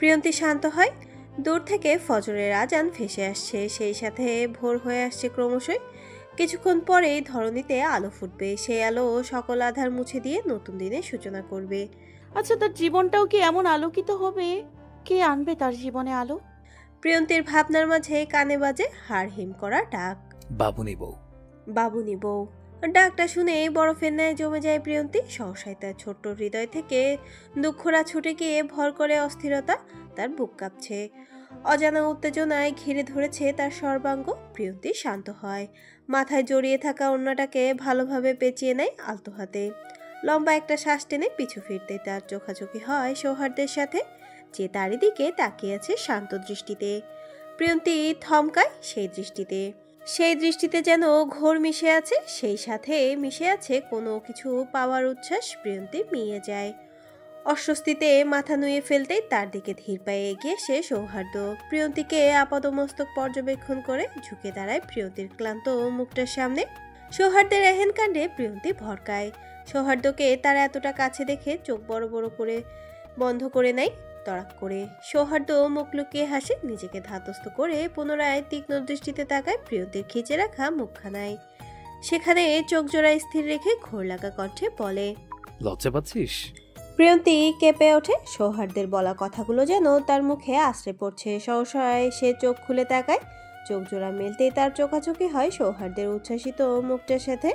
প্রিয়ন্তী শান্ত হয়। দূর থেকে ফজরের আজান ভেসে আসছে, সেই সাথে ভোর হয়ে আসছে ক্রমশই। কিছুক্ষণ পরেই ধরণীতে আলো ফুটবে, সেই আলো সকল আধার মুছে দিয়ে নতুন দিনের সূচনা করবে। আচ্ছা, তার জীবনটাও কি এমন আলোকিত হবে? কে আনবে তার জীবনে আলো? প্রিয়ন্তীর ভাবনার মাঝে কানে বাজে হাড় হিম করা ডাক, বাবুনি বউ। বাবুনি বউ। ডাকটা শুনে বরফের ন্যায় জমে যায় প্রিয়ন্তী। সহসায় তার ছোট্ট হৃদয় থেকে দুঃখরা ছুটে গিয়ে ভর করে অস্থিরতা, তার বুক কাঁপছে। অজানা উত্তেজনায় ঘিরে ধরেছে তার সর্বাঙ্গ। প্রিয়ন্তী শান্ত হয়, মাথায় জড়িয়ে থাকা ওড়নাটাকে ভালোভাবে পেঁচিয়ে নেয় আলতো হাতে। লম্বা একটা শ্বাস টেনে পিছু ফিরতে তার চোখাচোখি হয় সৌহার্দ্যের সাথে, যে তারই দিকে তাকিয়ে আছে শান্ত দৃষ্টিতে। প্রিয়ন্তী থমকায় সেই দৃষ্টিতে। সেই দৃষ্টিতে যেন ঘোর মিশে আছে, সেই সাথে মিশে আছে কোনো কিছু পাওয়ার উচ্ছ্বাস। প্রিয়ন্তী মিয়ে যায়। অস্বস্তিতে মাথা নুয়ে ফেলতেই তার দিকে ধীর পায়ে এগিয়ে সে সৌহার্দ্য। প্রিয়ন্তীকে আপাদমস্তক পর্যবেক্ষণ করে ঝুঁকে দাঁড়ায় প্রিয়ন্তীর ক্লান্ত মুখটার সামনে। সৌহার্দ্যের এহেন কাণ্ডে প্রিয়ন্তী ভরকায়। সৌহার্দ্যকে তার এতটা কাছে দেখে চোখ বড় বড় করে বন্ধ করে নেয় তড়াক করে। সৌহার্দ্য মুখ লুকিয়ে হাসে, নিজেকে ধাতস্থ করে পুনরায় তীক্ষ্ণ দৃষ্টিতে তাকায় প্রিয়ন্তীর খিচে রাখা মুখখানায়। সেখানে চোখ জোড়া স্থির রেখে ঘোর লাগা কণ্ঠে বলে, লজ্জা পাচ্ছিস? প্রিয়ন্তী কেঁপে ওঠে। সৌহার্দ্যের বলা কথাগুলো যেন তার মুখে আশ্রে পড়ছে। সহসায় সে চোখ খুলে তাকায়। চোখ জোড়া মেলতেই তার চোখাচোখি হয় সৌহার্দ্যের উচ্ছ্বাসিত মুখটার সাথে।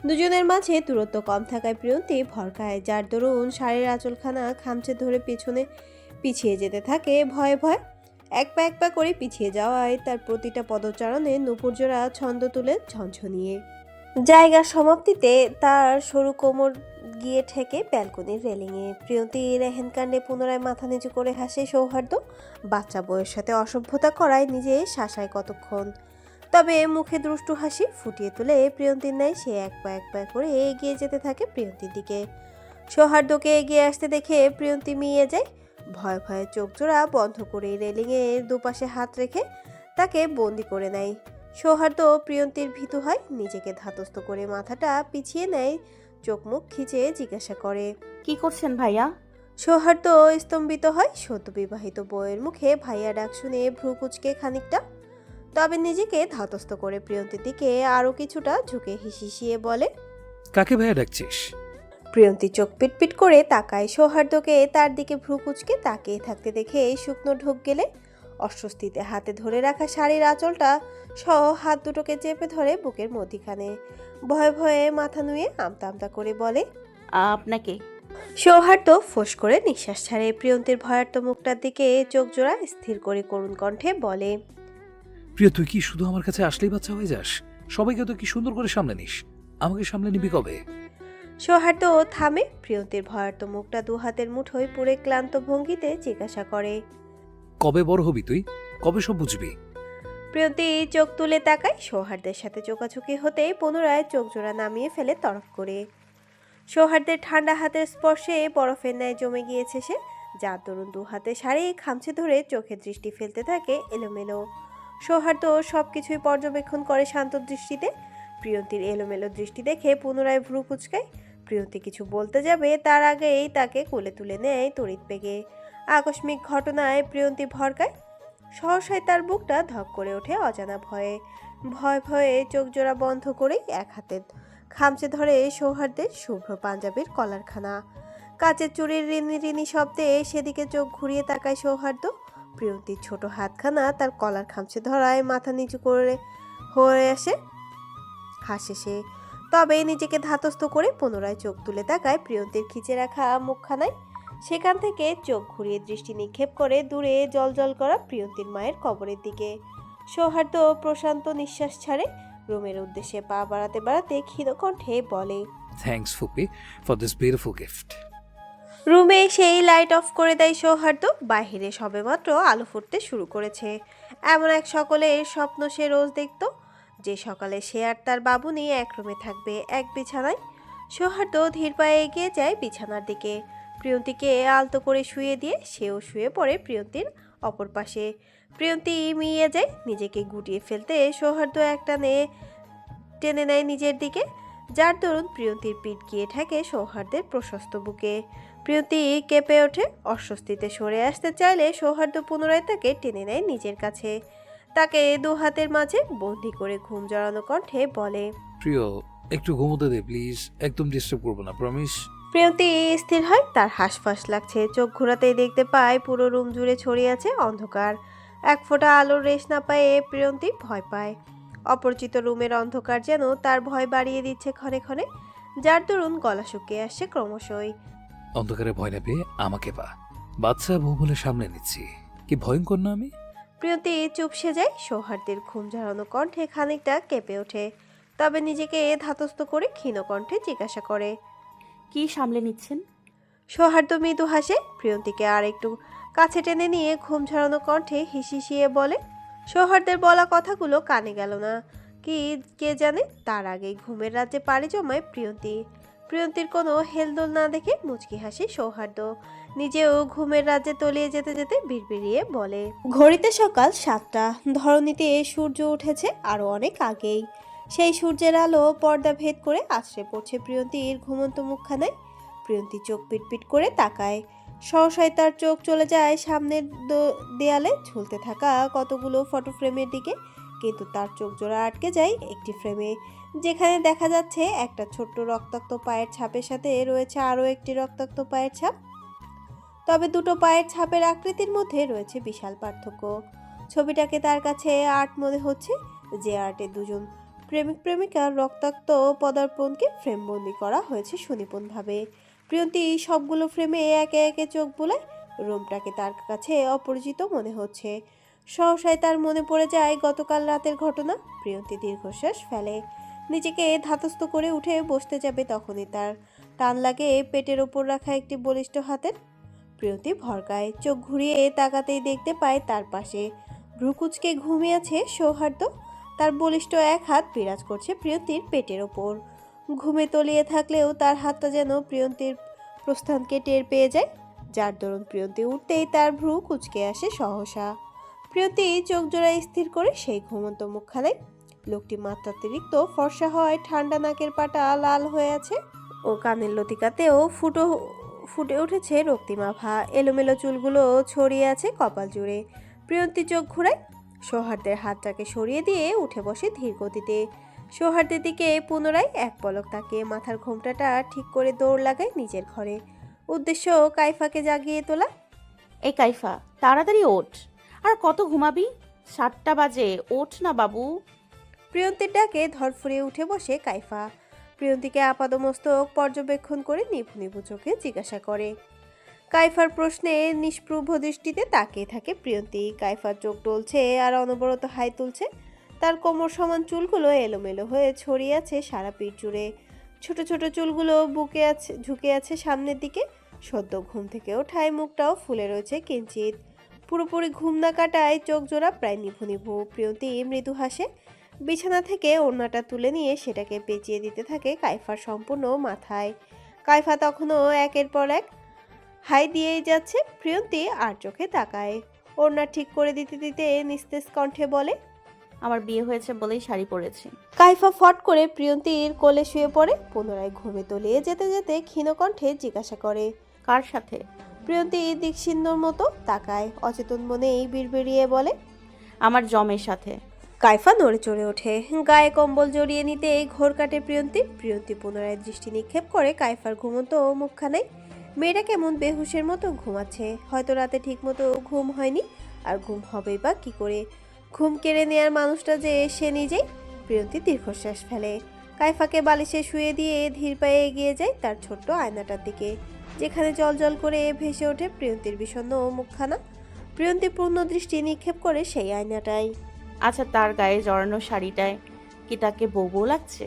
দুজনের মাঝে দূরত্ব কম থাকায় প্রিয়ন্তী ভরকায়, যার দরুন শাড়ির আঁচলখানা খামচে ধরে পিছনে পিছিয়ে যেতে থাকে ভয়ে ভয়ে। এক পা করে পিছিয়ে যাওয়ায় তার প্রতিটা পদচারণে নুপুরজোড়া ছন্দ তুলে ঝনঝনিয়ে। জায়গার সমাপ্তিতে তার সরু কোমর গিয়ে ঠেকে ব্যালকনির রেলিংয়ে। প্রিয়ন্তীর এহেন কাণ্ডে পুনরায় মাথা নিচু করে হাসে সৌহার্দ্য। বাচ্চা বউয়ের সাথে অসভ্যতা করায় নিজে শাসায় কতক্ষণ, তবে মুখে দুষ্টু হাসি ফুটিয়ে তুলে প্রিয়ন্তীর ন্যায় সে এক পা করে এগিয়ে যেতে থাকে প্রিয়ন্তীর দিকে। সৌহার্দ্যকে এগিয়ে আসতে দেখে প্রিয়ন্তী মিয়ে যায়। ভয়ে ভয়ে চোখ জোড়া বন্ধ করে রেলিংয়ের দুপাশে হাত রেখে তাকে বন্দি করে নেয়। সৌহার্দ্য প্রিয়ন্তীর ভীতু হয়, নিজেকে ধাতস্থ করে মাথাটা পিছিয়ে নেয়, চোখ মুখ খিচে জিজ্ঞাসা করে, কি করছেন ভাইয়া? সৌহার্দ্য স্তম্ভিত হয়। সদ্য বিবাহিত বউয়ের মুখে ভাইয়া ডাক শুনে ভ্রু কুচকে খানিকটা, তবে নিজেকে ধাতস্থ করে প্রিয়ন্তীর দিকে আরো কিছুটা ঝুঁকে হিসিয়ে বলে, কাকে ভাইয়া ডাকছিস? প্রিয়ন্তী চোখ পিটপিট করে তাকায়। সৌহার্দ্যকে তার দিকে ভ্রু কুচকে তাকিয়ে থাকতে দেখে শুকনো ঢোক গেলে অস্বস্তিতে হাতে ধরে রাখা শাড়ির আঁচলটা সহ হাত দুটোকে চেপে ধরে বুকের মধ্যিখানে। ভয়ে ভয়ে মাথা নুয়ে আমতা আমতা করে বলে, আপনাকে। সৌহার্দ্য ফোঁস করে নিঃশ্বাস ছাড়ে। প্রিয়ন্তীর ভয়ার্ত মুখটার দিকে চোখ জোড়া স্থির করে করুণ কণ্ঠে বলে, প্রিয়, তুই কি শুধু আমার কাছে আসলেই বাচ্চা হয়ে যাস? সবাইকে তো কি সুন্দর করে সামলে নিস, আমাকে সামলে নিবি কবে? সৌহার্দ্য থামে। প্রিয়ন্তীর ভয়ার্ত মুখটা দু হাতের মুঠোয় পুরে ক্লান্ত ভঙ্গিতে জিজ্ঞাসা করে, কবে বড় হবি তুই? কবে সব বুঝবি? প্রিয়ন্তী চোখ তুলে তাকায়। সৌহার্দ্যের সাথে চোখাচোখি হতে পুনরায় চোখ জোড়া নামিয়ে ফেলে তরফ করে। সৌহার্দ্যের ঠান্ডা হাতের স্পর্শে বরফের ন্যায় জমে গিয়েছে সে, যার দরুন দু হাতে শাড়ি খামচে ধরে চোখের দৃষ্টি ফেলতে থাকে এলোমেলো। সৌহার্দ্য সবকিছুই পর্যবেক্ষণ করে শান্ত দৃষ্টিতে। প্রিয়ন্তীর এলোমেলো দৃষ্টি দেখে পুনরায় ভ্রু কুচকায়। প্রিয়ন্তী কিছু বলতে যাবে তার আগেই তাকে কোলে তুলে নেয় তড়িৎ বেগে। আকস্মিক ঘটনায় প্রিয়ন্তী ভরকায়। সহসায় তার বুকটা ধক করে ওঠে অজানা ভয়ে। ভয়ে ভয়ে চোখ জোড়া বন্ধ করে এক হাতে খামচে ধরে সৌহার্দ্যের শুভ্র পাঞ্জাবির কলারখানা। কাচের চুড়ির রিনি রিনি শব্দে সেদিকে চোখ ঘুরিয়ে তাকায় সৌহার্দ্য। প্রিয়ন্তীর ছোট হাতখানা তার কলার খামচে ধরায় মাথা নিচু করে হয়ে আসে, হাসে সে। তবে নিজেকে ধাতস্থ করে পুনরায় চোখ তুলে তাকায় প্রিয়ন্তীর খিচে রাখা মুখখানায়। সেখান থেকে চোখ ঘুরিয়ে দৃষ্টি নিক্ষেপ করে দূরে জলজল করা প্রিয়ন্তীর মায়ের কবরের দিকে। সৌহার্দ্য প্রশান্ত নিঃশ্বাস ছাড়ে। রুমের উদ্দেশ্যে পা বাড়াতে বাড়াতে ক্ষীণ কণ্ঠে বলে, থ্যাঙ্কস ফুপি ফর দিস বিউটিফুল গিফট। রুমে সেই লাইট অফ করে দেয় সৌহার্দ্য। বাহিরে সবেমাত্র আলো ফুটতে শুরু করেছে। এমন এক সকলের স্বপ্ন সে রোজ দেখত, যে সকালে সে আর তার বাবুনি এক রুমে থাকবে, এক বিছানায়। সৌহার্দ্য ধীর পায়ে এগিয়ে যায় বিছানার দিকে। প্রিয়ন্তীকে আলতো করে শুয়ে দিয়ে সেও শুয়ে পড়ে প্রিয়ন্তীর অপর পাশে। প্রিয়ন্তী মিয়ে যায়, নিজেকে গুটিয়ে ফেলতে সৌহার্দ্য একটানে টেনে নেয় নিজের দিকে, যার দরুন প্রিয়ন্তীর পিঠ গিয়ে ঠেকে সৌহার্দ্যের প্রশস্ত বুকে। প্রিয়তি কেঁপে ওঠে। অস্বস্তিতে সরে আসতে চাইলে সৌহার্দ্য পুনরায় তাকে টেনে নেয় নিজের কাছে। তাকে দু হাতের মাঝে বন্দি করে ঘুম জড়ানো কণ্ঠে বলে, প্রিয়, একটু ঘুমোতে দে প্লিজ, একদম ডিস্টার্ব করবো না, প্রমিস। প্রিয়তি স্থির হয়। তার হাঁসফাঁস লাগছে। চোখ ঘোরাতেই দেখতে পায় পুরো রুম জুড়ে ছড়িয়ে আছে অন্ধকার। এক ফোঁটা আলোর রেশ না পায়ে প্রিয়তি ভয় পায়। অপরিচিত রুমের অন্ধকার যেন তার ভয় বাড়িয়ে দিচ্ছে ক্ষণে ক্ষণে, যার দরুন গলা শুকিয়ে আসছে ক্রমশই। অন্ধকারে ভয় না পেয়ে আমাকে পা, বাচ্চা বউ বলে সামনে নিচ্ছি, কি ভয়ঙ্কর না আমি? প্রিয়তি চুপসে যায়। সৌহার্দ্যের ঘুম ঝাড়ানো কণ্ঠে খানিকটা কেঁপে ওঠে, তবে নিজেকে ধাতস্থ করে ক্ষীণ কণ্ঠে জিজ্ঞাসা করে, কি সামলে নিচ্ছেন? সৌহার্দ্য মৃদু হাসে। প্রিয়ন্তীকে আর একটু কাছে টেনে নিয়ে ঘুম ঝাড়ানো কণ্ঠে হিসিয়ে বলে। সৌহার্দ্যের বলা কথাগুলো কানে গেল না কি কে জানে, তার আগেই ঘুমের রাজ্যে পাড়ি জমায় প্রিয়ন্তী। প্রিয়ন্তীর কোনো হেলদোল না দেখে মুচকি হাসে সৌহার্দ্য। নিজেও ঘুমের রাজ্যে তলিয়ে যেতে যেতে বিড়বিড়িয়ে বলে, ঘড়িতে সকাল 7টা। ধরণীতে সূর্য উঠেছে আরো অনেক আগেই। সেই সূর্যের আলো পর্দা ভেদ করে আছড়ে পড়ছে প্রিয়ন্তীর ঘুমন্ত মুখখানায়। প্রিয়ন্তী চোখ পিটপিট করে তাকায়। সহসাই তার চোখ চলে যায় সামনের দেয়ালে ঝুলতে থাকা কতগুলো ফটো ফ্রেমের দিকে, কিন্তু তার চোখ জোড়া আটকে যায় একটি ফ্রেমে, যেখানে দেখা যাচ্ছে একটা ছোট্ট রক্তাক্ত পায়ের ছাপের সাথে রয়েছে আরও একটি রক্তাক্ত পায়ের ছাপ। তবে দুটো পায়ের ছাপের আকৃতির মধ্যে রয়েছে বিশাল পার্থক্য। ছবিটাকে তার কাছে আর্ট মনে হচ্ছে, যে আর্টে দুজন প্রেমিক প্রেমিকার রক্তাক্ত পদার্পণকে ফ্রেমবন্দি করা হয়েছে সুনিপুণভাবে। প্রিয়ন্তী সবগুলো ফ্রেমে একে একে চোখ বোলায়। রুমটাকে তার কাছে অপরিচিত মনে হচ্ছে। সহসায় তার মনে পড়ে যায় গতকাল রাতের ঘটনা। প্রিয়ন্তী দীর্ঘশ্বাস ফেলে। নিজেকে ধাতস্থ করে উঠে বসতে যাবে, তখনই তার টান লাগে পেটের ওপর রাখা একটি বলিষ্ঠ হাতের। প্রিয়তি ভরকায়। চোখ ঘুরিয়ে তাকাতেই দেখতে পায় তার পাশে ভ্রুকুচকে ঘুমিয়ে আছে সৌহার্দ্য। তার বলিষ্ঠ এক হাত বিরাজ করছে প্রিয়ন্তীর পেটের ওপর। ঘুমে তলিয়ে থাকলেও তার হাতটা যেন প্রিয়ন্তীর প্রস্থানকে টের পেয়ে যায়, যার দরুন প্রিয়ন্তী উঠতেই তার ভ্রু কুচকে আসে সহসা। প্রিয়ন্তী চোখ জোড়া স্থির করে সেই ঘুমন্ত মুখখানায়। লোকটি মাত্রাতিরিক্ত ফর্সা হয়, ঠান্ডা নাকের পাটা লাল হয়ে আছে ও কানের লতিকাতেও ফুটে উঠেছে রক্তিমাভা। এলোমেলো চুলগুলো ছড়িয়ে আছে কপাল জুড়ে। প্রিয়ন্তী চোখ ঘুরায়। সৌহার্দ্যের হাতটাকে সরিয়ে দিয়ে উঠে বসে ধীর গতিতে। সৌহার্দ্যের দিকে পুনরায় এক পলক তাকিয়ে মাথার ঘোমটাটা ঠিক করে দৌড় লাগায় নিজের ঘরে। উদ্দেশ্য কাইফাকে জাগিয়ে তোলা। এই কাইফা, তাড়াতাড়ি ওঠ। আর কত ঘুমাবি? 7টা বাজে, ওঠ না বাবু। প্রিয়ন্তীর ডাকে ধরফরিয়ে উঠে বসে কাইফা। প্রিয়ন্তীকে আপাদমস্তক পর্যবেক্ষণ করে নিভু নিভু চোখে জিজ্ঞাসা করে। কাইফার প্রশ্নে নিষ্প্রভ দৃষ্টিতে তাকিয়ে থাকে প্রিয়ন্তী। কাইফার চোখ টলছে আর অনবরত হাই তুলছে। তার কোমর সমান চুলগুলো এলোমেলো হয়ে ছড়িয়ে আছে সারা পিঠ জুড়ে। ছোট ছোট চুলগুলো ঝুঁকে আছে সামনের দিকে। সদ্য ঘুম থেকে ওঠায় মুখটাও ফুলে রয়েছে কিঞ্চিত। পুরোপুরি ঘুম না কাটায় চোখ জোড়া প্রায় নিভু নিভু। প্রিয়ন্তী মৃদু হাসে। বিছানা থেকে ওড়নাটা তুলে নিয়ে সেটাকে পেঁচিয়ে দিতে থাকে কাইফার সম্পূর্ণ মাথায়। কাইফা তখনও একের পর এক হাই দিয়েই যাচ্ছে। প্রিয়ন্তী আর চোখে তাকায়। ওড়না ঠিক করে দিতে দিতে নিস্তেজ কণ্ঠে বলে, আমার বিয়ে হয়েছে বলেই শাড়ি পরেছি। কাইফা ফট করে প্রিয়ন্তীর কোলে শুয়ে পড়ে। পুনরায় ঘুমে তলিয়ে যেতে যেতে ক্ষীণ কণ্ঠে জিজ্ঞাসা করে, কার সাথে? প্রিয়ন্তী দিকশিন্নর মতো তাকায়। অচেতন মনেই বিড়বিড়িয়ে বলে, আমার জমের সাথে। কাইফা নড়ে চড়ে ওঠে। গায়ে কম্বল জড়িয়ে নিতে ঘোর কাটে প্রিয়ন্তী। প্রিয়ন্তী পুনরায় দৃষ্টি নিক্ষেপ করে কাইফার ঘুমন্ত মুখখানায়। মেয়েটা কেমন বেহুশের মতো ঘুমাচ্ছে। হয়তো রাতে ঠিকমতো ঘুম হয়নি, আর ঘুম হবেই বা কি করে। ঘুম কেড়ে নেয়ার মানুষটা যে সে নিজেই। প্রিয়ন্তী দীর্ঘশ্বাস ফেলে। কাইফাকে বালিশে শুয়ে দিয়ে ধীর পায়ে এগিয়ে যায় তার ছোট্ট আয়নাটার দিকে, যেখানে জল করে ভেসে ওঠে প্রিয়ন্তীর বিষণ্ণ মুখখানা। প্রিয়ন্তী পূর্ণ দৃষ্টি নিক্ষেপ করে সেই আয়নাটাই। আচ্ছা, তার গায়ে জড়ানো শাড়িটায় কি তাকে বউ বউ লাগছে?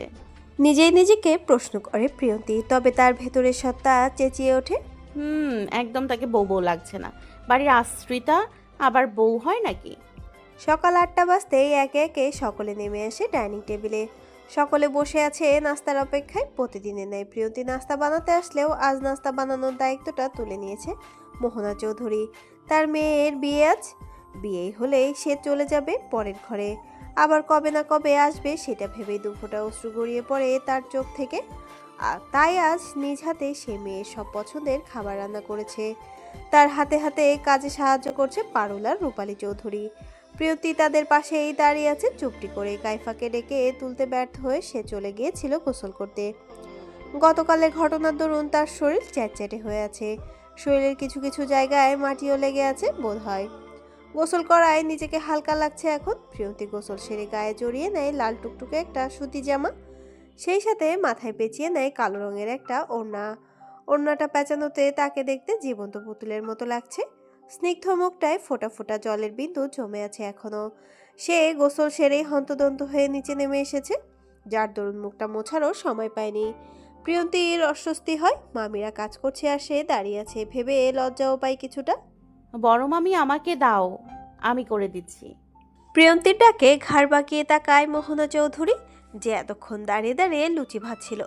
নিজেই নিজেকে প্রশ্ন করে প্রিয়ন্তী। তবে তার ভেতরের সত্তা চেঁচিয়ে ওঠে, একদম তাকে বউ বউ লাগছে না। বাড়ির আশ্রিতা আবার বউ হয় নাকি? সকাল 8টা বাজতেই একে একে সকলে নেমে আসে ডাইনিং টেবিলে। সকলে বসে আছে নাস্তার অপেক্ষায়। প্রতিদিনের ন্যায় প্রিয়ন্তী নাস্তা বানাতে আসলেও আজ নাস্তা বানানোর দায়িত্বটা তুলে নিয়েছে মোহনা চৌধুরী। তার মেয়ের বিয়ে আজ। বিয়ে হলেই সে চলে যাবে পরের ঘরে। আবার কবে না কবে আসবে সেটা ভেবেই দুফোঁটা অশ্রু গড়িয়ে পড়ে তার চোখ থেকে। তাই আজ নিজ হাতে সে মেয়ের সব পছন্দের খাবার রান্না করেছে। তার হাতে হাতে কাজে সাহায্য করছে পারুল আর রূপালী চৌধুরী। প্রিয়তি তাদের পাশেই দাঁড়িয়ে আছে চুপটি করে। কাইফাকে ডেকে তুলতে ব্যর্থ হয়ে সে চলে গিয়েছিল গোসল করতে। গতকালের ঘটনার দরুন তার শরীর চ্যাটচ্যাটে হয়ে আছে। শরীরের কিছু কিছু জায়গায় মাটিও লেগে আছে বোধ হয়। গোসল করায় নিজেকে হালকা লাগছে এখন। প্রিয়তি গোসল সেরে গায়ে জড়িয়ে নেয় লাল টুকটুকে একটা সুতি জামা, সেই সাথে মাথায় পেঁচিয়ে নেয় কালো রঙের একটা ওড়না। ওড়নাটা পেঁচানোতে তাকে দেখতে জীবন্ত পুতুলের মতো লাগছে। স্নিগ্ধ মুখটায় ফোঁটা ফোঁটা জলের বিন্দু জমে আছে এখনো। সে গোসল সেরেই হন্তদন্ত হয়ে নিচে নেমে এসেছে, যার দরুন মুখটা মোছারও সময় পায়নি। প্রিয়ন্তীর অস্বস্তি হয়। মামিরা কাজ করছে আর সে দাঁড়িয়ে আছে ভেবে লজ্জাও পায় কিছুটা। বড় মামি আমাকে দাও, আমি করে দিচ্ছি। প্রিয়ন্তীর ডাকে ঘাড় বাঁকিয়ে তাকায় মোহনা চৌধুরী, যে এতক্ষণ দাঁড়িয়ে দাঁড়িয়ে লুচি ভাজছিল।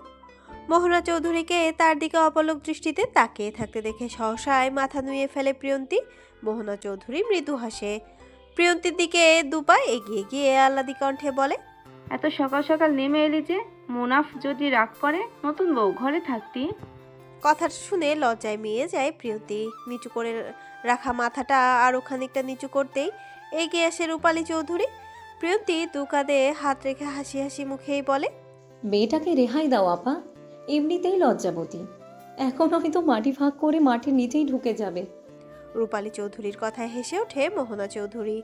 মোহনা চৌধুরীকে তার দিকে অপলক দৃষ্টিতে তাকিয়ে থাকতে দেখে সহসায় মাথা নুয়ে ফেলে প্রিয়ন্তী। মোহনা চৌধুরী মৃদু হাসে। প্রিয়ন্তীর দিকে দুপা এগিয়ে গিয়ে আহ্লাদি কণ্ঠে বলে, এত সকাল সকাল নেমে এলি যে? মুনাফ যদি রাগ করে, নতুন বউ ঘরে থাকতি। কথাটা শুনে লজ্জায় মিয়ে যায় প্রিয়ন্তী। নিচু করে রাখা মাথাটা আরও খানিকটা নিচু করতেই এগিয়ে আসে রূপালী চৌধুরী। প্রিয়ন্তী দু কাঁধে হাত রেখে হাসি হাসি মুখেই বলে, মেয়েটাকে রেহাই দাও আপা, এমনিতেই লজ্জাবতী, এখন হয়তো মাটি ভাগ করে মাটির নিচেই ঢুকে যাবে। রূপালী চৌধুরীর কথায় হেসে ওঠে মোহনা চৌধুরী।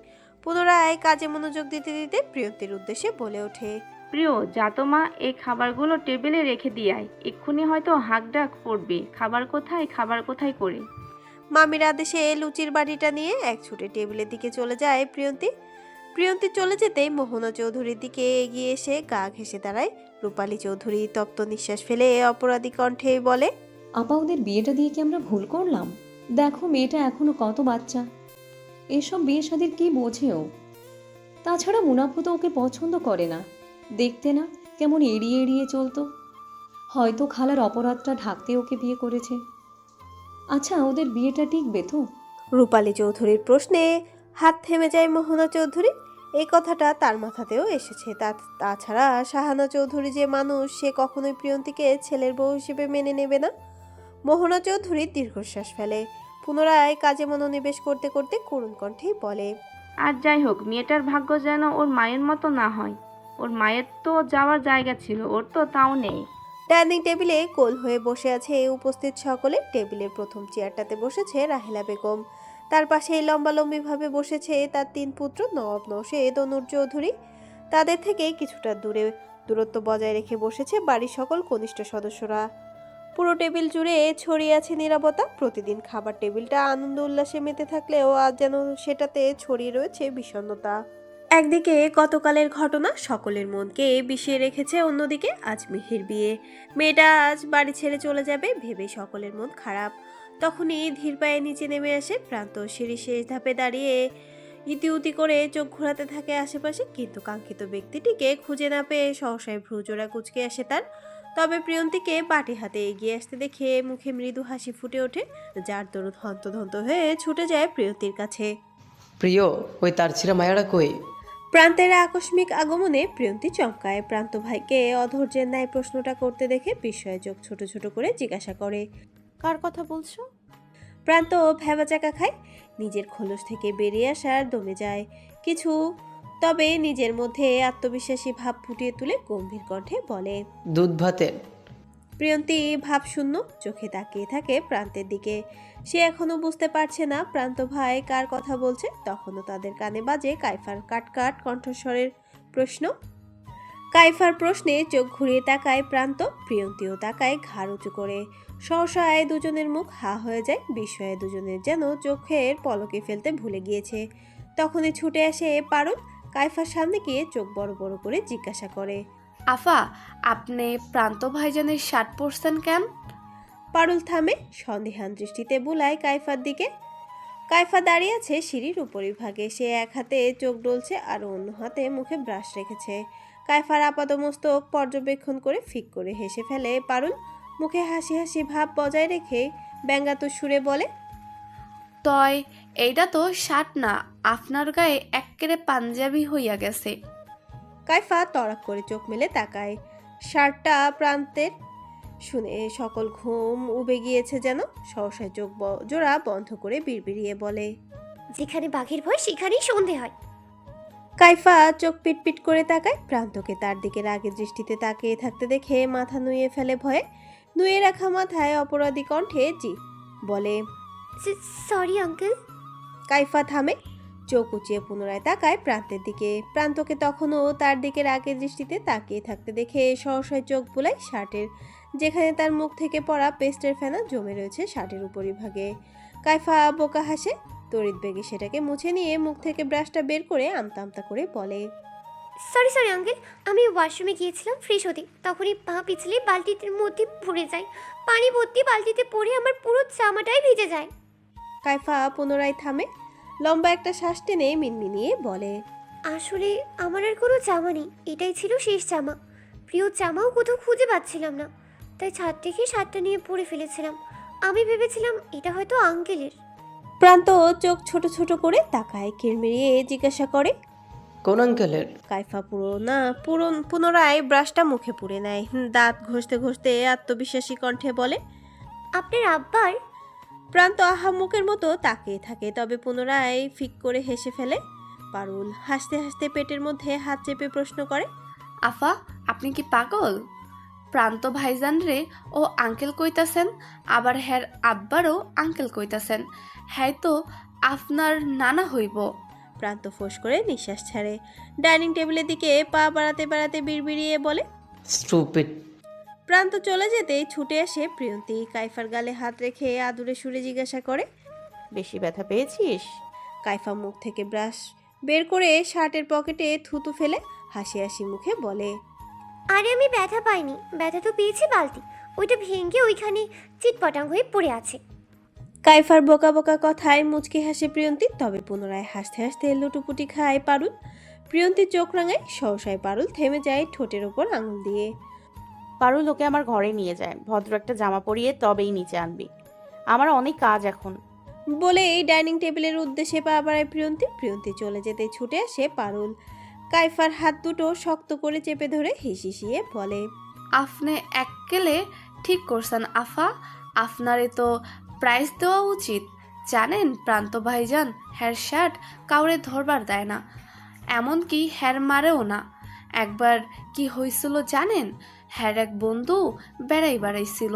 পুনরায় কাজে মনোযোগ দিতে দিতে প্রিয়ন্তীর উদ্দেশ্যে বলে ওঠে, প্রিয়, যা তো মা, এই খাবারগুলো টেবিলে রেখে দিয়ে আয়। এক্ষুনি হয়তো হাঁক ডাক পড়বে, খাবার কোথায় খাবার কোথায় করে। মামির আদেশে লুচির বাটিটা নিয়ে এক ছুটে টেবিলের দিকে চলে যায় প্রিয়ন্তী। প্রিয়ন্তী চলে যেতেই মোহনা চৌধুরীর দিকে এগিয়ে এসে গা ঘেঁষে দাঁড়ায় রূপালী চৌধুরী। তপ্ত নিঃশ্বাস ফেলে অপরাধী কণ্ঠে বলে, আপা, ওদের বিয়েটা দিয়ে কি আমরা ভুল করলাম? দেখো মেয়েটা এখনো কত বাচ্চা, এসব বিয়ে শাদীর কি বোঝেও। তাছাড়া মুনাফু তো ওকে পছন্দ করে না, দেখতে না কেমন এড়িয়ে এড়িয়ে চলতো। হয়তো খালার অপরাধটা ঢাকতে ওকে বিয়ে করেছে। আচ্ছা, ওদের বিয়েটা টিকবে তো? রূপালী চৌধুরীর প্রশ্নে হাত থেমে যায় মোহনা চৌধুরী। এই কথাটা তার মাথাতেও এসেছে। তাছাড়া শাহানা চৌধুরী যে মানুষ, সে কখনোই প্রিয়ন্তীকে ছেলের বউ হিসেবে মেনে নেবে না। মোহনা চৌধুরী দীর্ঘশ্বাস ফেলে। পুনরায় কাজে মনোনিবেশ করতে করতে করুণ কণ্ঠেই বলে, আর যাই হোক, মেয়েটার ভাগ্য যেন ওর মায়ের মতো না হয়। ওর মায়ের তো যাওয়ার জায়গা ছিল, ওর তো তাও নেই। ডাইনিং টেবিলে কোল হয়ে বসে আছে উপস্থিত সকলে। টেবিলের প্রথম চেয়ারটাতে বসেছে রাহেলা বেগম। তার পাশেই লম্বালম্বিভাবে বসেছে তার 3 পুত্র নওয়াব নওশেদ ও নূর চৌধুরী। তাদের থেকে কিছুটা দূরত্ব বজায় রেখে বসেছে বাড়ির সকল কনিষ্ঠ সদস্যরা। পুরো টেবিল জুড়ে ছড়িয়ে আছে নীরবতা। প্রতিদিন খাবার টেবিলটা আনন্দ উল্লাসে মেতে থাকলেও আজ যেন সেটাতে ছড়িয়ে রয়েছে বিষণ্ণতা। একদিকে গতকালের ঘটনা সকলের মনকে বিষিয়ে রেখেছে, অন্যদিকে আজ মিহির বিয়ে। মেয়েটা আজ বাড়ি ছেড়ে চলে যাবে ভেবে সকলের মন খারাপ। তখনই ধীর পায়ে নিচে নেমে আসে প্রান্ত। সিঁড়ি শেষ ধাপে দাঁড়িয়ে ইতিউতি করে চোখ ঘোরাতে থাকে আশেপাশে, কিন্তু কাঙ্ক্ষিত ব্যক্তিটিকে খুঁজে না পেয়ে সহসায় ভ্রুজোড়া কুঁচকে আসে তার। তবে প্রিয়ন্তীকে বাটি হাতে এগিয়ে আসতে দেখে মুখে মৃদু হাসি ফুটে ওঠে, যার দরুন হন্তদন্ত হয়ে ছুটে যায় প্রিয়ন্তীর কাছে। প্রিয়, ওই তার ছিঁড়া মায়াটা কই? প্রান্তের আকস্মিক আগমনে প্রিয়ন্তী চমকায়। প্রান্ত ভাইকে অধৈর্যের ন্যায় প্রশ্নটা করতে দেখে বিস্ময়ে চোখ ছোট ছোট করে জিজ্ঞাসা করে, কার কথা বলছো? প্রান্ত ভ্যাবাচাকা খায়। নিজের খোলস থেকে বেরিয়ে আসার দমে যায় কিছু, তবে নিজের মধ্যে আত্মবিশ্বাসী ভাব ফুটিয়ে তুলে গম্ভীর কণ্ঠে বলে, দুধ ভাতের। প্রিয়ন্তী ভাবশূন্য চোখে তাকিয়ে থাকে প্রান্তের দিকে। সে এখনো বুঝতে পারছে না প্রান্ত ভাই কার কথা বলছে। তখনও তাদের কানে বাজে কাইফার কাটকাট কণ্ঠস্বরের প্রশ্ন। কাইফার প্রশ্নে চোখ ঘুরিয়ে তাকায় প্রান্ত। প্রিয়ন্তীও তাকায় ঘাড় উঁচু করে। সহসায় দুজনের মুখ হা হয়ে যায়। বিস্ময়ে দুজনের যেন চোখের পলকে ফেলতে ভুলে গিয়েছে। তখনই ছুটে আসে পারুল। কাইফার সামনে গিয়ে চোখ বড় বড় করে জিজ্ঞাসা করে, আফা, আপনি প্রান্ত ভাইজানের শার্ট পরছেন কেন? পারুল থামে, সন্দেহান দৃষ্টিতে বুলায় কাইফার দিকে। কাইফা দাঁড়িয়ে আছে সিঁড়ির উপরিভাগে। সে এক হাতে চোখ ডলছে আর অন্য হাতে মুখে ব্রাশ রেখেছে। কাইফার আপাদমস্তক পর্যবেক্ষণ করে ফিক করে হেসে ফেলে পারুল। মুখে হাসি হাসি ভাব বজায় রেখে ব্যঙ্গাতুর সুরে বলে, তয় এইটা তো শার্ট না, আপনার গায়ে এক্কেরে পাঞ্জাবি হইয়া গেছে। কাইফা তড়াক করে চোখ মেলে তাকায়। শার্টটা প্রান্তের। শুনে সকল ঘুম উবে গিয়েছে যেন। সহসায় চোখ জোড়া বন্ধ করে বিড়বিড়িয়ে বলে, যেখানে বাঘের ভয় সেখানেই সন্ধে হয়। কাইফা চোখ পিটপিট করে তাকায়। প্রান্তকে তার দিকে রাগের দৃষ্টিতে তাকিয়ে থাকতে দেখে মাথা নুয়ে ফেলে ভয়ে। নুয়ে রাখা মাথায় অপরাধী কণ্ঠে জি বলে। Sorry uncle. কাইফা থামে, চোখ উঁচিয়ে পুনরায় তাকায় প্রান্তের দিকে। প্রান্তকে তখনও তার দিকে রাগের দৃষ্টিতে তাকিয়ে থাকতে দেখে সহসায় চোখ বুলায় শার্টের, যেখানে তার মুখ থেকে পড়া পেস্টের ফেনা জমে রয়েছে শার্টের উপরিভাগে। কাইফা বোকা হাসে, তড়িৎ বেগে সেটাকে মুছে নিয়ে মুখ থেকে ব্রাশটা বের করে আমতা আমতা করে বলে, সরি সরি আঙ্কেল, আমি ওয়াশরুমে গিয়েছিলাম ফ্রেশ হতে, তখনই পা পিছলে বালতির মধ্যে পড়ে যায়। পানি ভর্তি বালতিতে পড়ে আমার পুরো জামাটাই ভিজে যায়। কাইফা পুনরায় থামে, লম্বা একটা শ্বাস টেনে মিনমিনিয়ে বলে, আসলে আমার আর কোনো জামা নেই, এটাই ছিল শেষ জামা। প্রিয় জামাও কোথাও খুঁজে পাচ্ছিলাম না, তাই ছাদ থেকে শার্টটা নিয়ে পরে ফেলেছিলাম। আমি ভেবেছিলাম এটা হয়তো আঙ্কেলের। প্রান্ত চোখ ছোট ছোট করে তাকায়, কিরমিরিয়ে জিজ্ঞাসা করে, কোন আঙ্কেলের? কাইফা পুনরায় ব্রাশটা মুখে পুরে নেয়। দাঁত ঘষতে ঘষতে আত্মবিশ্বাসী কণ্ঠে বলে, আপনার আব্বার। প্রান্ত আহাম্মুকের মতো তাকিয়ে থাকে, তবে পুনরায় ফিক করে হেসে ফেলে। পারুল হাসতে হাসতে পেটের মধ্যে হাত চেপে প্রশ্ন করে, আফা, আপনি কি পাগল? প্রান্ত ভাইজান রে ও আঙ্কেল কইতাছেন, আবার হ্যার আব্বারও আঙ্কেল কইতাছেন। হ্যাঁ তো আপনার নানা হইব। প্রান্ত ফোঁস করে নিঃশ্বাস ছাড়ে। ডাইনিং টেবিলের দিকে পা বাড়াতে বাড়াতে বিড়বিড়িয়ে বলে। স্টুপিড। প্রান্ত চলে যেতেই ছুটে আসে প্রিয়ন্তী। কাইফার গালে হাত রেখে আদুরে সুরে জিজ্ঞাসা করে, বেশি ব্যথা পেয়েছিস? কাইফা মুখ থেকে ব্রাশ বের করে শার্টের পকেটে থুতু ফেলে হাসি হাসি মুখে বলে, আরে আমি ব্যথা পাইনি, ব্যথা তো পেয়েছি বালতি, ওইটা ভেঙে ওইখানে চিটপটাং হয়ে পড়ে আছে। কাইফার বোকা বোকা কথায় মুচকি হাসে প্রিয়ন্তী, তবে পুনরায় হাসতে হাসতে লুটুপুটি খায় পারুল। প্রিয়ন্তীর চোখ রাঙায়, সহসায় পারুল থেমে যায় ঠোঁটের ওপর আঙুল দিয়ে। পারুল ওকে আমার ঘরে নিয়ে যায়, ভদ্র একটা জামা পরিয়ে তবেই নিচে আনবি, আমার অনেক কাজ এখন। বলে এই ডাইনিং টেবিলের উদ্দেশ্যে পা বাড়ায় প্রিয়ন্তী। প্রিয়ন্তী চলে যেতেই ছুটে আসে পারুল। কাইফার হাত দুটো শক্ত করে চেপে ধরে হিসিয়ে বলে, আপনি এক্কেলে ঠিক করছেন আফা, আপনারে তো প্রাইজ দেওয়া উচিত। জানেন প্রান্ত ভাইজান হ্যার শার্ট কাউরে ধরবার দেয় না, এমনকি হ্যার মারেও না। একবার কি হয়েছিল জানেন? হ্যার এক বন্ধু বেড়াইছিল,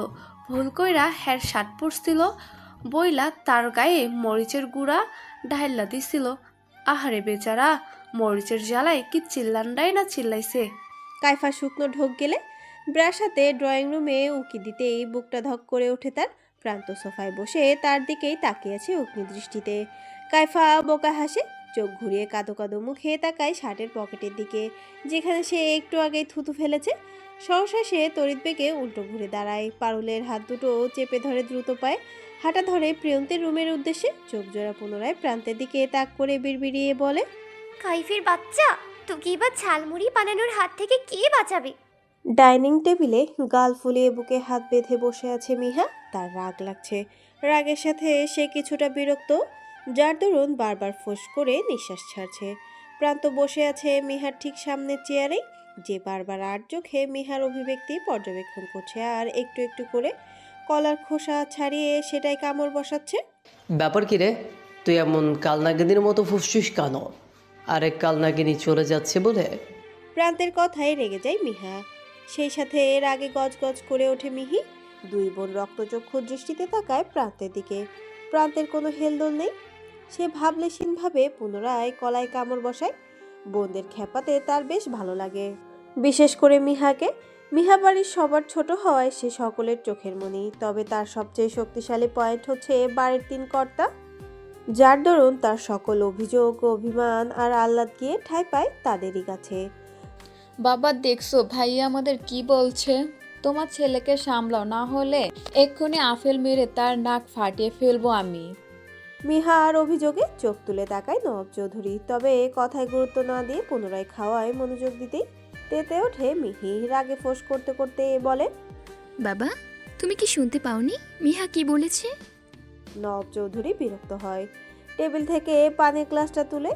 ভুল কইরা হ্যার শার্ট পরছিল, বইলা তার গায়ে মরিচের গুঁড়া ঢাইলা দিছিল। আহারে বেচারা, মরিচের জ্বালায় কি চিল্লান্ডাই না চিল্লাইছে। কাইফা শুকনো ঢোক গেলে ব্রাশ হাতে ড্রয়িং রুমে উকি দিতেই বুকটা ধক করে ওঠে তার। প্রান্ত সোফায় বসে তার দিকেই তাকিয়ে আছে অগ্নিদৃষ্টিতে। কাইফা বোকা হাসে, চোখ ঘুরিয়ে কাদো কাদো মুখে তাকায় শার্টের পকেটের দিকে, যেখানে সে একটু আগেই থুতু ফেলেছে। সহসা সে তড়িৎ বেগে উল্টো ঘুরে দাঁড়ায়, পারুলের হাত দুটো চেপে ধরে দ্রুত পায়ে হাঁটা ধরে প্রিয়ন্তীর রুমের উদ্দেশ্যে। চোখ জোড়া পুনরায় প্রান্তের দিকে তাক করে বিড়বিড়িয়ে বলে, কাইফের বাচ্চা, তোকে এবার ঝালমুড়ি বানানোর হাত থেকে কে বাঁচাবে? ডাইনিং টেবিলে গাল ফুলিয়ে বুকে হাত বেঁধে বসে আছে মিহা। তার রাগ লাগছে, রাগের সাথে সে কিছুটা বিরক্ত, যার দরুন বারবার ফোঁস করে নিঃশ্বাস ছাড়ছে। প্রান্ত বসে আছে মিহার ঠিক সামনের চেয়ারে, যে বারবার আর চোখে মিহার অভিব্যক্তি পর্যবেক্ষণ করছে আর একটু একটু করে কলার খোসা ছাড়িয়ে সেটাই কামড় বসাচ্ছে। ব্যাপার কি রে, তুই এমন কালনাগিনীর মতো ফুসছিস কেন? আরেক কালনাগিনী চলে যাচ্ছে বলে? প্রান্তের কথায় রেগে যায় মিহা, সেই সাথে রাগে গজগজ করে ওঠে মিহি। দুই বোন রক্তচক্ষু দৃষ্টিতে তাকায় প্রান্তের দিকে। প্রান্তের কোনো হেলদোল নেই, সে ভাবলেশীনভাবে পুনরায় কলায় কামড় বসায়। বোনদের খেপাতে তার বেশ ভালো লাগে, বিশেষ করে মিহাকে। মিহা বাড়ির সবার ছোট হওয়ায় সে সকলের চোখের মণি, তবে তার সবচেয়ে শক্তিশালী পয়েন্ট হচ্ছে বাড়ির তিন কর্তা, যার দরুন তার সকল অভিযোগ, অভিমান আর আহ্লাদ গিয়ে ঠাঁই পায় তাদেরই কাছে। বাবা দেখছো ভাইয়া আমাদের কি বলছে? তোমার ছেলেকে সামলাও, না হলে এক্ষুনি আফেল মেরে তার নাক ফাটিয়ে ফেলবো আমি। মিহার অভিযোগে চোখ তুলে তাকায় নবাব চৌধুরী, তবে কথায় গুরুত্ব না দিয়ে পুনরায় খাওয়ায় মনোযোগ দিতেই তেতে ওঠে মিহি। রাগে ফোঁস করতে করতে বলে, বাবা তুমি কি শুনতে পাওনি মিহা কি বলেছে? নবাব চৌধুরী বিরক্ত হয়, টেবিল থেকে পানির গ্লাসটা তুলে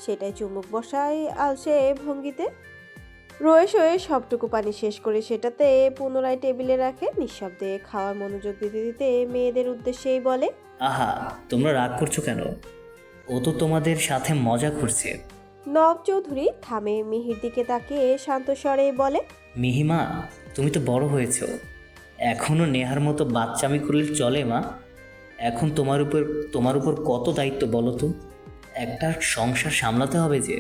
সেটাই চুমুক বসায় আলসে ভঙ্গিতে। রয়ে সবটুকু পানি শেষ করে সেটাতে পুনরায় টেবিলে রাখে, নিঃশব্দে খাওয়ার মনোযোগ দিতে দিতে মেয়েদের উদ্দেশ্যেই বলে, আহা, তোমরা রাগ করছো কেন? ও তো তোমাদের সাথে মজা করছে। নব চৌধুরী থামে, মিহির দিকে তাকিয়ে শান্ত স্বরে বলে, মিহিমা, তুমি তো বড় হয়েছো, এখনও নেহার মতো বাচ্চামি করলে চলে মা? এখন তোমার উপর কত দায়িত্ব বলো তো? একটা সংসার সামলাতে হবে যে।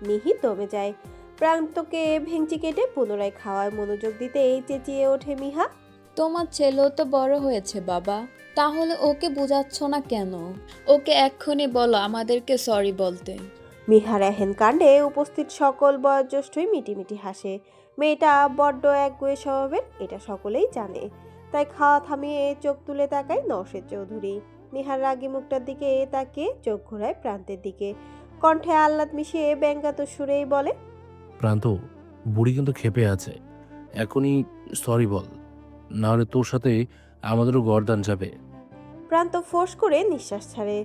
মিহি দমে যায়। প্রান্তকে ভেঙচি কেটে পুনরায় খাওয়ার মনোযোগ দিতেই চেঁচিয়ে ওঠে মিহা, তোমার ছেলেও তো বড় হয়েছে বাবা, তাহলে ওকে বোঝাচ্ছ না কেন? ওকে এক্ষুনি বলো আমাদেরকে সরি বলতে। মিহার এহেন কাণ্ডে উপস্থিত সকল বয়োজ্যেষ্ঠই মিটিমিটি হাসে। মেয়েটা বড্ড একগুঁয়ে স্বভাবের, এটা সকলেই জানে। তাই খাওয়া থামিয়ে চোখ তুলে তাকায় নওশেদ চৌধুরী। মিহার রাগী মুখটার দিকে তাকিয়ে চোখ ঘোরায় প্রান্তের দিকে, কণ্ঠে আহ্লাদ মিশিয়ে ব্যঙ্গাত্মক সুরেই বলে, প্রান্ত, বুড়ি কিন্তু ক্ষেপে আছে, এখনই সরি বল, নাহলে তোর সাথে আমাদেরও গর্দান যাবে। প্রান্ত ফোঁস করে নিঃশ্বাস ছাড়ে।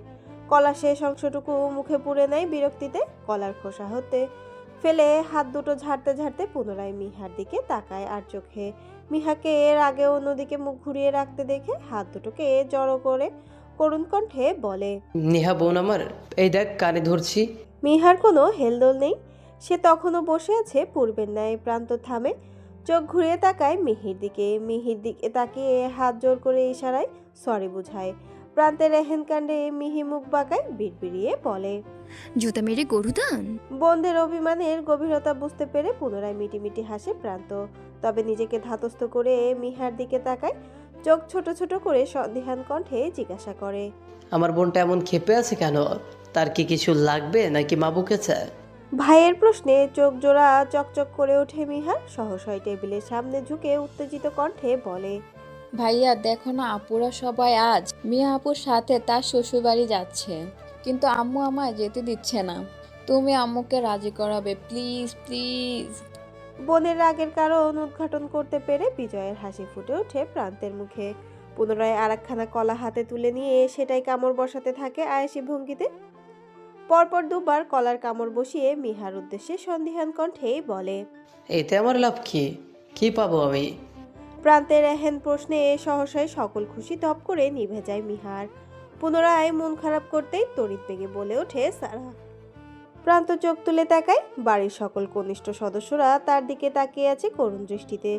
কলা শেষ অংশটুকু মুখে পুড়ে নেয় বিরক্তিতে। কলার খোসা হতে ফেলে হাত দুটো ঝাড়তে ঝাড়তে পুনরায় মিহার দিকে তাকায় আর চোখে মিহাকে এর আগে অন্যদিকে মুখ ঘুরিয়ে রাখতে দেখে হাত দুটোকে জড়ো করে করুণ কণ্ঠে বলে, নেহা বোন আমার, এই দেখ কানে ধরছি। মিহার কোনো হেলদোল নেই, সে তখনও বসে আছে পূর্বের ন্যায়। প্রান্ত থামে, চোখ ঘুরিয়ে তাকায় মিহির দিকে তাকিয়ে হাত জোর করে ইশারায় সরি বুঝায়। প্রান্তের এহেন কাণ্ডে মিহি মুখ বাঁকায়, বিড়বিড়িয়ে বলে, জুতা মেরে গরুদান। বন্ধের অভিমানের গভীরতা বুঝতে পেরে পুনরায় মিটিমিটি হাসে প্রান্ত। তবে নিজেকে ধাতস্থ করে মিহার দিকে তাকায়, চোখ ছোট ছোট করে সন্দিহান কণ্ঠে জিজ্ঞাসা করে, আমার বোনটা এমন ক্ষেপে আছে কেন? তার কি কিছু লাগবে নাকি মা বকেছে? ভাইয়ের প্রশ্নে চোখ জোড়া চকচক করে ওঠে মিহার। সহসাই টেবিলের সামনে ঝুঁকে উত্তেজিত কণ্ঠে বলে, ভাইয়া দেখো না, আপুরা সবাই আজ মিয়া আপুর সাথে তার শ্বশুরবাড়ি যাচ্ছে, কিন্তু আম্মু আমায় যেতে দিচ্ছে না। তুমি আম্মুকে রাজি করাবে প্লিজ প্লিজ। বোনের রাগের কারণ উদ্ঘাটন করতে পেরে বিজয়ের হাসি ফুটে ওঠে প্রান্তের মুখে। পুনরায় আরেকখানা কলা হাতে তুলে নিয়ে সেটাই কামড় বসাতে থাকে আয়েশি ভঙ্গিতে। পরপর দুবার কলার কামড় বসিয়ে মিহার উদ্দেশ্যে সন্দিহান কণ্ঠেই বলে, এতে আমার লাভ কি? কি পাবো আমি? প্রান্তের এহেন প্রশ্নে সহসায় সকল খুশি টপ করে নিভে যায় মিহার। পুনরায় মন খারাপ করতেই তড়িৎ বেগে বলে ওঠে সারা। প্রান্ত চোখ তুলে তাকায়, বাড়ির সকল কনিষ্ঠ সদস্যরা তার দিকে তাকিয়ে আছে করুণ দৃষ্টিতে,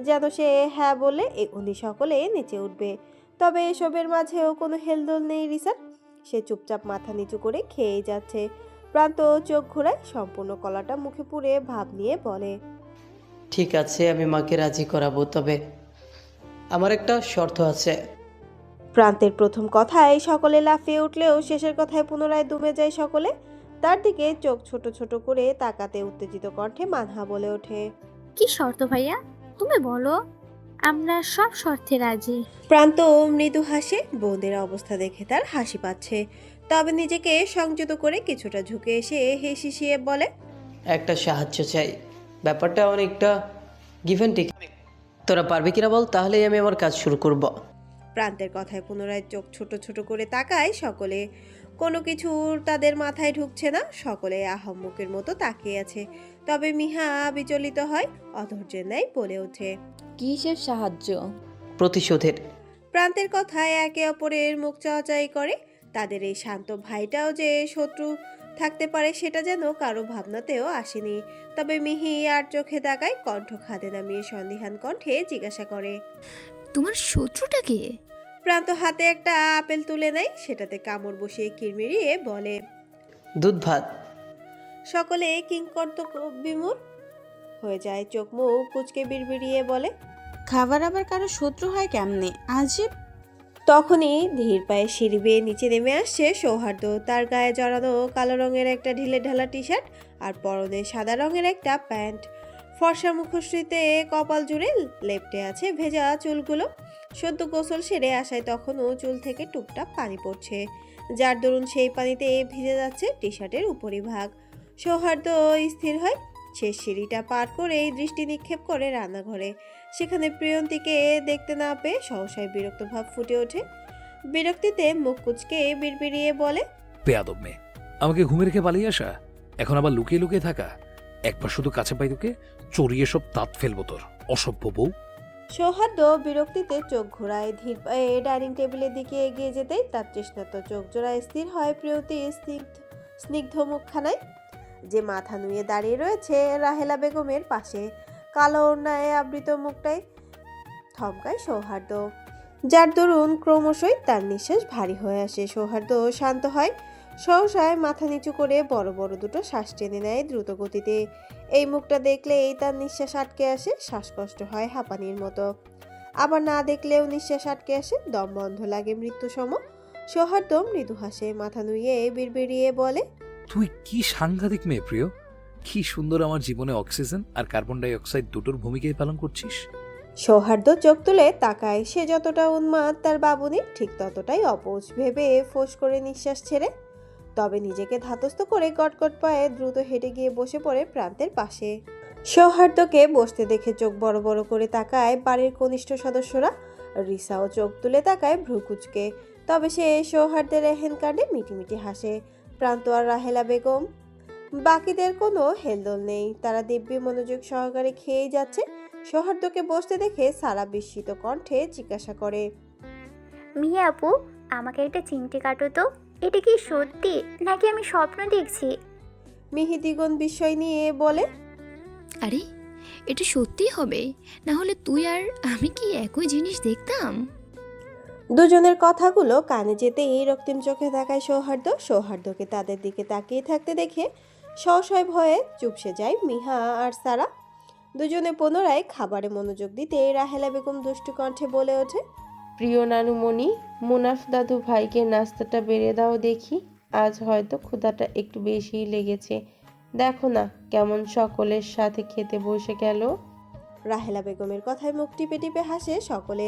যেন সে হ্যাঁ বলে এখনই সকলে নেচে উঠবে। তবে এসবের মাঝেও কোনো হেলদোল নেই রিসার। সে চুপচাপ মাথা নিচু করে খেয়েই যাচ্ছে। প্রান্ত চোখ ঘোরায়, সম্পূর্ণ কলাটা মুখে পুরে ভাব নিয়ে বলে, ঠিক আছে, আমি মাকে রাজি করাবো, তবে আমার একটা শর্ত আছে। প্রান্তের প্রথম কথায় সকলে লাফিয়ে উঠলেও শেষের কথায় পুনরায় দমে যায় সকলে। তার দিকে চোখ ছোট ছোট করে তাকাতে উত্তেজিত কণ্ঠে মানহা বলে ওঠে, কি শর্ত ভাইয়া? তুমি বলো, আমরা সব শর্তে রাজি। প্রান্ত মৃদু হাসে। বোনদের অবস্থা দেখে তার হাসি পাচ্ছে, তবে নিজেকে সংযত করে কিছুটা ঝুঁকে এসে হেসিয়ে বলে, একটা সাহায্য চাই, ব্যাপারটা অনেকটা গিভ অ্যান্ড টেক। তোরা পারবি কিনা বল, তাহলেই আমি আমার কাজ শুরু করব। প্রান্তের কথায় পুনরায় চোখ ছোট ছোট করে তাকায় সকলে। কোনো কিছু তাদের মাথায় ঢুকছে না, সকলে আহম্মকের মতো তাকিয়ে আছে। তবে মিহা বিচলিত হয়, অধৈর্যের ন্যায় বলে ওঠে, কিসের সাহায্য? প্রতিশোধের। প্রান্তের কথায় একে অপরের মুখ চাওয়াচাই করে। তাদের এই শান্ত ভাইটাও যে শত্রু থাকতে পারে সেটা যেন কারো ভাবনাতেও আসেনি। তবে মিহি আর চোখে তাকায়, কণ্ঠ খাদে নামিয়ে সন্দিহান কণ্ঠে জিজ্ঞাসা করে, তোমার শত্রুটা কে? প্রান্ত হাতে একটা আপেল তুলে নেয়, সেটাতে কামড় বসিয়ে কিরমিরিয়ে বলে, দুধ ভাত। সকলে কিংকর্তব্য বিমূঢ় হয়ে যায়, চোখ মুখ কুচকে বিড়বিড়িয়ে বলে, খাবার আবার কারো শত্রু হয় কেমনে? আজীব। তখনই ধীর পায়ে সিঁড়ি বেয়ে নিচে নেমে আসছে সৌহার্দ্য। তার গায়ে জড়ানো কালো রঙের একটা ঢিলে ঢালা টি শার্ট আর পরনে সাদা রঙের একটা প্যান্ট। ফর্সা মুখশ্রীতে কপাল জুড়ে লেপ্টে আছে ভেজা চুলগুলো। সদ্য গোসল সেরে আসায় তখনও চুল থেকে টুপটাপ পানি পড়ছে, যার দরুন সেই পানিতে ভিজে যাচ্ছে টি শার্টের উপরিভাগ। সৌহার্দ্য স্থির হয়, শেষ সিঁড়িটা পার করেই দৃষ্টি নিক্ষেপ করে রান্নাঘরে। সেখানে প্রিয়ন্তীকে দেখতে না পেয়ে সহসায় বিরক্ত ভাব ফুটে ওঠে। বিরক্তিতে মুখ কুচকে বিড়বিড়িয়ে বলে, বেয়াদব মেয়ে, আমাকে ঘুমে রেখে পালিয়ে আসা, এখন আবার লুকিয়ে লুকিয়ে থাকা, একবার শুধু কাছে পাই তোকে, চড়িয়ে সব তাঁত ফেলবো তোর, অসভ্য বউ। সৌহার্দ্য বিরক্তিতে চোখ ঘোরায়, ধীর পায়ে ডাইনিং টেবিলের দিকে এগিয়ে যেতেই তার তৃষ্ণাত চোখ জোড়ায় স্থির হয় প্রিয়তি স্নিগ্ধ মুখখানায়, যে মাথা নুয়ে দাঁড়িয়ে রয়েছে রাহেলা বেগমের পাশে। কালো ওড়নায় আবৃত মুখটায় থমকায় সৌহার্দ্য, যার দরুন ক্রমশই তার নিঃশ্বাস ভারী হয়ে আসে। সৌহার্দ্য শান্ত হয়, সহসায় মাথা নিচু করে বড় বড় দুটো শ্বাস টেনে নেয় দ্রুত গতিতে। এই মুখটা দেখলেই তার নিঃশ্বাস আটকে আসে, শ্বাসকষ্ট হয় হাঁপানির মতো। আবার না দেখলেও নিঃশ্বাস আটকে আসে, দম বন্ধ লাগে মৃত্যু সম। সৌহার্দ্য মৃদু হাসে, মাথা নুইয়ে বিড়বিড়িয়ে বলে, তুই কি সাংঘাতিক মেয়ে প্রিয়, কি সুন্দর আমার জীবনে অক্সিজেন আর কার্বন ডাই অক্সাইড দুটোর ভূমিকাই পালন করছিস। সৌহার্দ্য চোখ তুলে তাকায়, সে যতটা উন্মাদ তার বাবুনি ঠিক ততটাই অপোজ। ভেবে ফোঁস করে নিঃশ্বাস ছেড়ে তবে নিজেকে ধাতস্থ করে গটগট পায়ে দ্রুত হেঁটে গিয়ে বসে পড়ে প্রান্তের পাশে। সৌহার্দ্যকে বসতে দেখে চোখ বড় বড় করে তাকায় বাড়ির কনিষ্ঠ সদস্যরা। রিসাও চোখ তুলে তাকায় ভ্রু কুচকে, তবে সে সৌহার্দ্যের এহেন কাণ্ডে মিটিমিটি হাসে। প্রান্ত আর রাহেলা বেগম বাকিদের কোনো হেলদোল নেই, তারা দিব্যি মনোযোগ সহকারে খেয়েই যাচ্ছে। সৌহার্দ্যকে বসতে দেখে সারা বিস্মিত কণ্ঠে জিজ্ঞাসা করে, মিয়া আপু, আমাকে একটা চিমটি কাটো তো। এটা কি সত্যি নাকি আমি স্বপ্ন দেখছি? মিহি দ্বিগুণ বিস্ময় নিয়ে বলে, আরে এটা সত্যি হবে, না হলে তুই আর আমি কি একই জিনিস দেখতাম? দুজনের কথাগুলো কানে যেতেই রক্তিম চোখে তাকায় সৌহার্দ্যকে তাদের দিকে তাকিয়ে থাকতে দেখে সংশয় ভয়ে চুপসে যায় মিহা আর সারা। দুজনে পুনরায় খাবারে মনোযোগ দিতে রাহেলা বেগম দুষ্টু কণ্ঠে বলে ওঠে, প্রিয় নানুমণি, মুনাফ দাদু ভাইকে নাস্তাটা বেড়ে দাও দেখি, আজ হয়তো ক্ষুধাটা একটু বেশিই লেগেছে। দেখো না কেমন সকলের সাথে খেতে বসে গেল। রাহেলা বেগমের কথায় মুখ টিপে টিপে হাসে সকলে।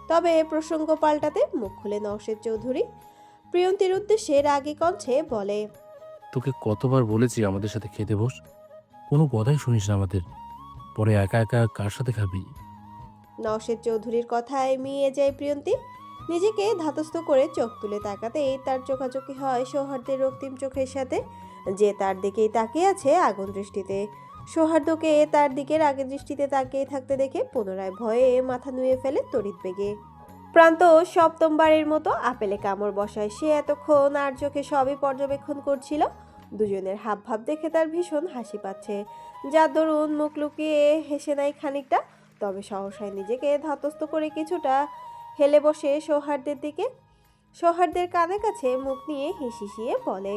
তবে প্রসঙ্গ পাল্টাতে মুখ খুলে নওশেদ চৌধুরী প্রিয়ন্তীর উদ্দেশ্যে রাগী কণ্ঠে বলে, তোকে কতবার বলেছি আমাদের সাথে খেতে বস, কোনো কথাই শুনিস না আমাদের, পরে একা একা কার সাথে খাবি? নওশেদ চৌধুরীর কথায় মিয়ে যায় প্রিয়ন্তী। নিজেকে ধাতস্থ করে চোখ তুলে তাকাতেই তার চোখাচোখি হয় সৌহার্দ্যের রক্তিম চোখের সাথে, যে তার দিকেই তাকিয়ে আছে আগুন দৃষ্টিতে। সৌহার্দ্যকে তার দিকে রাগের দৃষ্টিতে তাকিয়ে থাকতে দেখে পুনরায় ভয়ে মাথা নুয়ে ফেলে তড়িৎ বেগে। প্রান্ত সপ্তমবারের মতো আপেলে কামড় বসায়। সে এতক্ষণ আর চোখে সবই পর্যবেক্ষণ করছিল। দুজনের হাবভাব দেখে তার ভীষণ হাসি পাচ্ছে, যার দরুন মুখ লুকিয়ে হেসে নেয় খানিকটা। তবে সহসায় নিজেকে ধাতস্থ করে কিছুটা হেলে বসে সৌহার্দ্যের দিকে। সৌহার্দ্যের কানে কাছে মুখ নিয়ে হিসিয়ে বলে,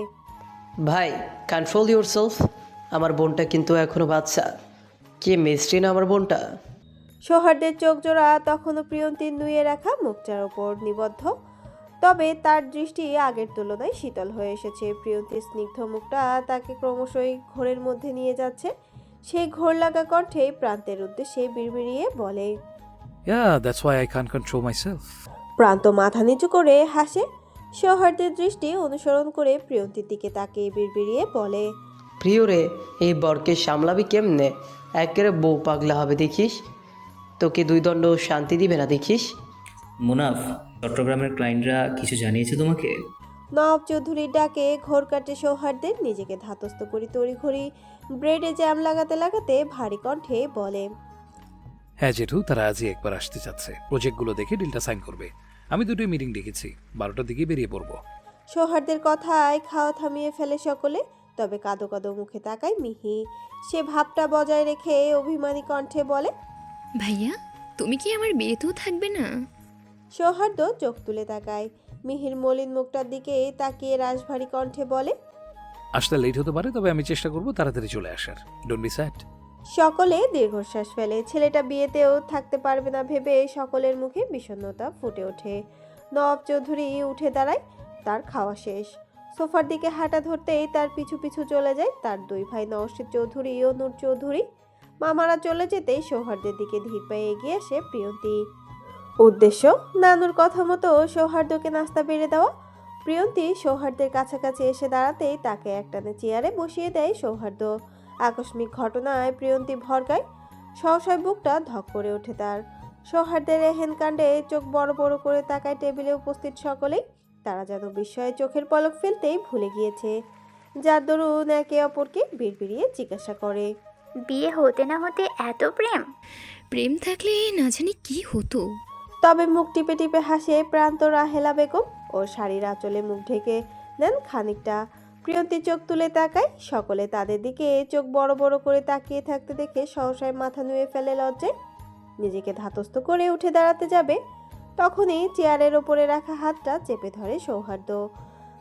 ভাই কন্ট্রোল ইউরসেলফ, আমার বোনটা কিন্তু এখনো বাচ্চা, কি মিষ্টি না আমার বোনটা। সৌহার্দ্যের চোখ জোড়া তখনও প্রিয়ন্তীর নুয়ে রাখা মুখটার ওপর নিবদ্ধ, তবে তার দৃষ্টি আগের তুলনায় শীতল হয়ে এসেছে। প্রিয়ন্তীর স্নিগ্ধ মুখটা তাকে ক্রমশই ঘোরের মধ্যে নিয়ে যাচ্ছে। সেই ঘোর লাগা কণ্ঠে প্রান্তের উদ্দেশ্যে বিড়বিড়িয়ে বলে, Yeah, that's why I can't control myself. প্রান্ত মাথা নিচু করে হাসে। সৌহার্দ্যের দৃষ্টি অনুসরণ করে প্রিয়ন্তীর দিকে তাকিয়ে বিড়বিড়িয়ে বলে, প্রিয় রে, এই বরকে সামলাবি কেমনে? একেবারে বউ পাগলা হবে দেখিস, তোকে দুই দণ্ড শান্তি দিবে না দেখিস। মুনাফ, চট্টগ্রামের ক্লায়েন্টরা কিছু জানিয়েছে তোমাকে? নবাব চৌধুরীর ডাকে ঘোর কাটে সৌহার্দ্যের। নিজেকে ধাতস্থ করি তড়িঘড়ি ব্রেডে জ্যাম লাগাতে লাগাতে ভারী কণ্ঠে বলে, হ্যাঁ জেঠু, তারা আজই একবার আসতে চাচ্ছে, প্রজেক্টগুলো দেখে ডিলটা সাইন করবে। আমি দুটোই মিটিং ডেকেছি, 12টার দিকে বেরিয়ে পড়বো। সৌহার্দ্যের কথায় খাওয়া থামিয়ে ফেলে সকলে। তবে কাদো কাদো মুখে তাকায় মিহি। সে ভাবটা বজায় রেখে অভিমানী কণ্ঠে বলে, ভাইয়া, তুমি কি আমার বিয়েতেও থাকবে না? সৌহার্দ্য চোখ তুলে তাকায়। মিহির মলিন মুখটার দিকে তাকিয়ে রাশভারী কণ্ঠে বলে, আসতে লেট হতে পারে, তবে আমি চেষ্টা করবো তাড়াতাড়ি চলে আসার। Don't be sad. সকলে দীর্ঘশ্বাস ফেলে। ছেলেটা বিয়েতেও থাকতে পারবে না ভেবে সকলের মুখে বিষণ্ণতা ফুটে ওঠে। নবাব চৌধুরী উঠে দাঁড়ায়, তার খাওয়া শেষ। সোফার দিকে হাঁটা ধরতেই তার পিছু পিছু চলে যায় তার দুই ভাই নওশেদ চৌধুরী ও নূর চৌধুরী। মামারা চলে যেতেই সৌহার্দ্যের দিকে ধীর পায়ে এগিয়ে আসে প্রিয়ন্তী। উদ্দেশ্য নানুর কথা মতো সৌহার্দ্যকে নাস্তা বেড়ে দেওয়া। প্রিয়ন্তী সৌহার্দ্যের কাছাকাছি এসে দাঁড়াতেই তাকে একটানে চেয়ারে বসিয়ে দেয় সৌহার্দ্য। আকস্মিক ঘটনায় প্রিয়ন্তী ভরকায়, সহসায় বুকটা ধক করে ওঠে তার। সৌহার্দ্যের এহেন কাণ্ডে চোখ বড় বড় করে তাকায় টেবিলে উপস্থিত সকলেই। তারা যেন বিস্ময়ে চোখের পলক ফেলতেই ভুলে গিয়েছে যার দরুন একে অপরকে বিড়বিড়িয়ে জিজ্ঞাসা করে। বিয়ে হতে না হতে এত প্রেম? প্রেম থাকলে না জানি কি হতো। তবে মুখ টিপে টিপে হাসে প্রান্ত রাহেলা বেগম। ওর শাড়ির আঁচলে মুখ ঢেকে নেন খানিকটা। প্রিয়ন্তী চোখ তুলে তাকায়। সকলে তাদের দিকে চোখ বড় বড় করে তাকিয়ে থাকতে দেখে সহসায় মাথা নুয়ে ফেলে লজ্জায়। নিজেকে ধাতস্থ করে উঠে দাঁড়াতে যাবে, তখনই চেয়ারের ওপরে রাখা হাতটা চেপে ধরে সৌহার্দ্য।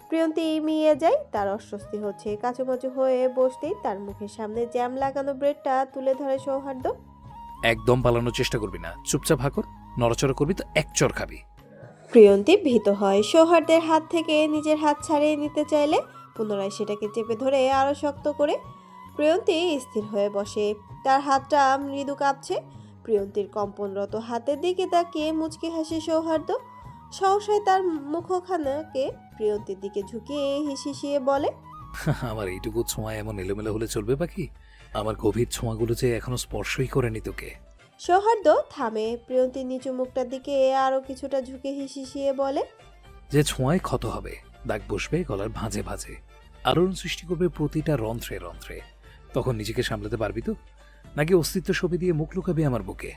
প্রিয়ন্তী মিয়ে যায়, তার অস্বস্তি হচ্ছে। কাচুমাচু হয়ে বসতেই তার মুখের সামনে জ্যাম লাগানো ব্রেডটা তুলে ধরে সৌহার্দ্য। একদম পালানোর চেষ্টা করবি না, চুপচাপ হাকর। নড়াচড়া করবি তো এক চড় খাবি। প্রিয়ন্তী ভীত হয়। সৌহার্দ্যের হাত থেকে নিজের হাত ছাড়িয়ে নিতে চাইলে পুনরায় সেটাকে চেপে ধরে আরো শক্ত করে। প্রিয়ন্তী স্থির হয়ে বসে, তার হাতটা মৃদু কাঁপছে। প্রিয়ন্তীর কম্পনরত হাতের দিকে তাকিয়ে মুচকি হাসে সৌহার্দ্য। সহসায় তার মুখখানাকে প্রিয়ন্তীর দিকে ঝুঁকিয়ে হিসিয়ে বলে, আমার এইটুকু ছোঁয়া এমন এলোমেলো হলে চলবে পাখি? আমার গভীর ছোঁয়াগুলো যে এখনো স্পর্শই করেনি তোকে। সৌহার্দ্য থামে। প্রিয়ন্তীর নিচু মুখটার দিকে আরো কিছুটা ঝুঁকে হিসিয়ে বলে, যে ছোঁয়ায় ক্ষত হবে, দাগ বসবে গলার ভাঁজে ভাঁজে, আলোড়ন সৃষ্টি করবে প্রতিটা রন্ধ্রে রন্ধ্রে। তখন নিজেকে সামলাতে পারবি তো, নাকি অস্তিত্ব ছবি দিয়ে মুখ লুকাবি আমার বুকে?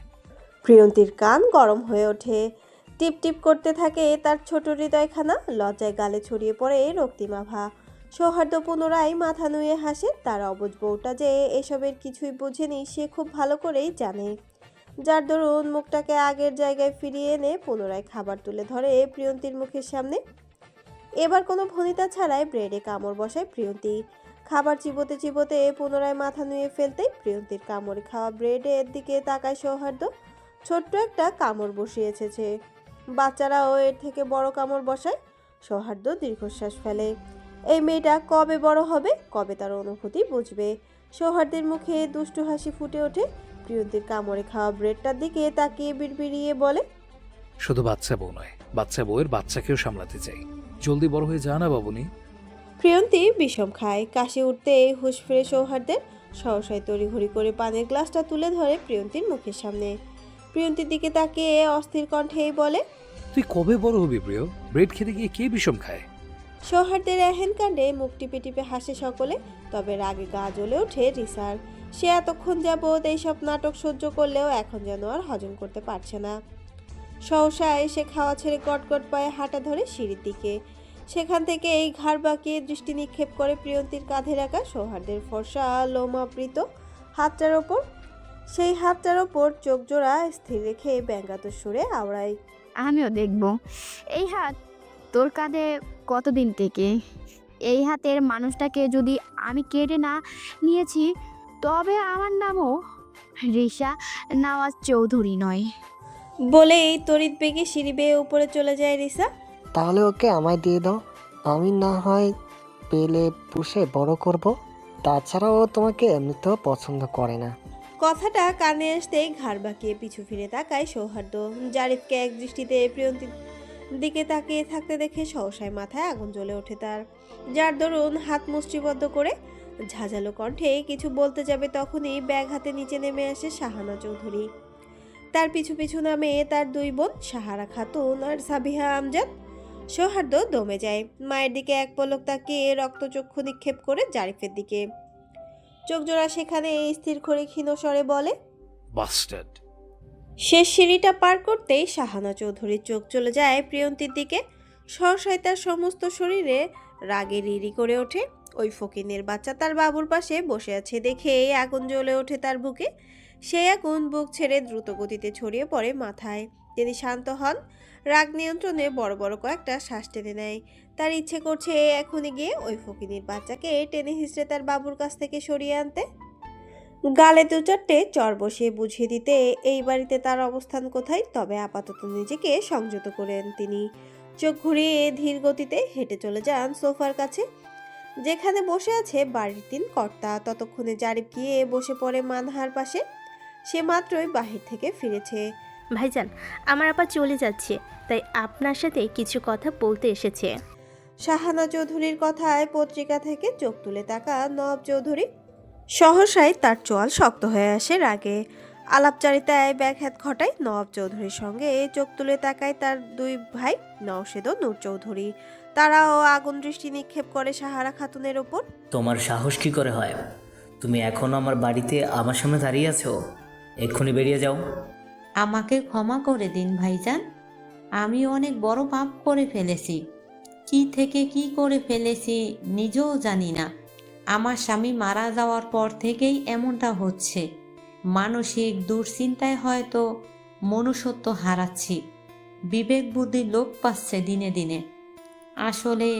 প্রিয়ন্তীর কান গরম হয়ে ওঠে। টিপ টিপ করতে থাকে তার ছোট হৃদয়খানা। লজ্জায় গালে ছড়িয়ে পড়ে রক্তিমাভা। সৌহার্দ্য পুনরায় মাথা নুয়ে হাসে। তার অবুঝ বউটা যে এসবের কিছুই বোঝেনি সে খুব ভালো করেই জানে। যার দরুন মুখটাকে আগের জায়গায় ফিরিয়ে এনে পুনরায় খাবার তুলে ধরে প্রিয়ন্তীর মুখের সামনে। এবার কোনো ভনিতা ছাড়াই ব্রেডে কামড় বসায় প্রিয়ন্তী। খাবার চিবোতে চিবোতে পুনরায় মাথা নুয়ে ফেলতেই প্রিয়ন্তীর কামড়ে খাওয়া ব্রেডের দিকে তাকায় সৌহার্দ্য। ছোট্ট একটা কামড় বসিয়েছে সে। বাচ্চারাও এর থেকে বড় কামড় বসায়। সৌহার্দ্য দীর্ঘশ্বাস ফেলে। এই মেয়েটা কবে বড় হবে, কবে তার অনুভূতি বুঝবে? সৌহার্দ্যের মুখে দুষ্টু হাসি ফুটে ওঠে। প্রিয়ন্তীর কামড়ে খাওয়া ব্রেডটার দিকে তাকিয়ে বিড়বিড়িয়ে বলে, শুধু বাচ্চা বউ নয়, বাচ্চা বউয়ের বাচ্চাকেও সামলাতে চাই। জলদি বড় হয়ে যা না বাবুনি। প্রিয়ন্তী বিষম খায়। কাশি উঠতে হুঁশ ফিরে সৌহার্দ্যের। সহসায় তড়িঘড়ি করে পানের গ্লাসটা তুলে ধরে প্রিয়ন্তীর মুখের সামনে। প্রিয়ন্তীর দিকে তাকিয়ে অস্থির কণ্ঠেই বলে, তুই কবে বড় হবি প্রিয়? ব্রেড খেতে গিয়ে কে বিষম খায়? সৌহার্দ্যের এহেন কাণ্ডে মুখ টিপে টিপে হাসে সকলে। তবে রাগে গা জ্বলে ওঠে রিসার। সে এতক্ষণ যাবৎ এইসব নাটক সহ্য করলেও এখন যেন আর হজম করতে পারছে না। সহসা এসে খাওয়া ছেড়ে গটগট পায়ে হাঁটা ধরে সিঁড়ির দিকে। সেখান থেকে এই ঘাড় বাঁকিয়ে দৃষ্টি নিক্ষেপ করে প্রিয়ন্তীর কাঁধে রাখা সৌহার্দ্যের ফর্সা লোমাবৃত হাতটার ওপর। সেই হাতটার ওপর চোখ জোড়া স্থির রেখে ব্যঙ্গাত্মক সুরে আওড়ায়, আমিও দেখব এই হাত তোর কাঁধে কতদিন থেকে। এই হাতের মানুষটাকে যদি আমি কেড়ে না নিয়েছি তবে আমার নামও রিশা নওয়াজ চৌধুরী নয়। বলেই তড়িৎ বেগে সিঁড়ি বেয়ে উপরে চলে যায় রিসা। তাহলে ওকে আমায় দিয়ে দাও, আমি না হয় পেলে পুষে বড় করব। তাছাড়াও তোমাকে এমনিতেও পছন্দ করে না। কথাটা কানে আসতেই ঘাড় বাঁকিয়ে পিছু ফিরে তাকায় সৌহার্দ্য। জারিফকে এক দৃষ্টিতে প্রিয়ন্তীর দিকে তাকিয়ে থাকতে দেখে সহসায় মাথায় আগুন জ্বলে ওঠে তার। যার দরুন হাত মুষ্টিবদ্ধ করে ঝাঁঝালো কণ্ঠে কিছু বলতে যাবে, তখনই ব্যাগ হাতে নিচে নেমে আসে শাহানা চৌধুরী। তার পিছু পিছু নামে তার দুই বোন সাহারা খাতুন আর সাবিহা আমজাদ। সৌহার্দ্য দমে যায়। মায়ের দিকে এক পলক তাকিয়ে রক্তচক্ষু নিক্ষেপ করে জারিফের দিকে। চোখ জোড়া সেখানে স্থির করে ক্ষীণ স্বরে বলে, বাস্টার্ড। শেষ সিঁড়িটা পার করতেই শাহানা চৌধুরীর চোখ চলে যায় প্রিয়ন্তীর দিকে। সহসায় তার সমস্ত শরীরে রাগে রিরি করে ওঠে। ওই ফকিনের বাচ্চা তার বাবুর পাশে বসে আছে দেখে আগুন জ্বলে ওঠে তার বুকে। সেই আগুন বুক ছেড়ে দ্রুত গতিতে ছড়িয়ে পড়ে মাথায়। তিনি শান্ত হন। রাগ নিয়ন্ত্রণে বড় বড় কয়েকটা শ্বাস টেনে নেয়। তার ইচ্ছে করছে এখনই গিয়ে ওই ফকিনীর বাচ্চাকে টেনে হিঁচড়ে তার বাবুর কাছ থেকে সরিয়ে আনতে, গালে দু চারটে চর বসিয়ে বুঝিয়ে দিতে এই বাড়িতে তার অবস্থান কোথায়। তবে আপাতত নিজেকে সংযত করেন তিনি। চোখ ঘুরিয়ে ধীর গতিতে হেঁটে চলে যান সোফার কাছে, যেখানে বসে আছে বাড়ির তিন কর্তা। ততক্ষণে জারিফ গিয়ে বসে পড়ে মানহার পাশে। সে মাত্রই বাহির থেকে ফিরেছে। ভাইজান, আমার আপা চলে যাচ্ছে, তাই আপনার সাথে কিছু কথা বলতে এসেছে। শাহানা চৌধুরীর কথায় পত্রিকা থেকে চোখ তুলে তাকা নওয়াব চৌধুরী। সহসায় তার চোয়াল শক্ত হয়ে আসে রাগে। আলাপচারিতায় ব্যাঘাত ঘটায় নওয়াব চৌধুরীর সঙ্গে। চোখ তুলে তাকায় তার দুই ভাই নওশেদ ও নূর চৌধুরী। তারাও আগুন দৃষ্টি নিক্ষেপ করে সাহারা খাতুনের ওপর। তোমার সাহস কি করে হয়? তুমি এখনো আমার বাড়িতে আমার সামনে দাঁড়িয়ে আছো? এক্ষুনি বেরিয়ে যাও। আমাকে ক্ষমা করে দিন ভাইজান, আমি অনেক বড় পাপ করে ফেলেছি। কি থেকে কি করে ফেলেছি নিজেও জানি না। আমার স্বামী মারা যাওয়ার পর থেকেই এমনটা হচ্ছে। মানসিক দুশ্চিন্তায় হয়তো মনুষ্যত্ব হারাচ্ছি, বিবেক বুদ্ধি লোপ পাচ্ছে দিনে দিনে। আসলে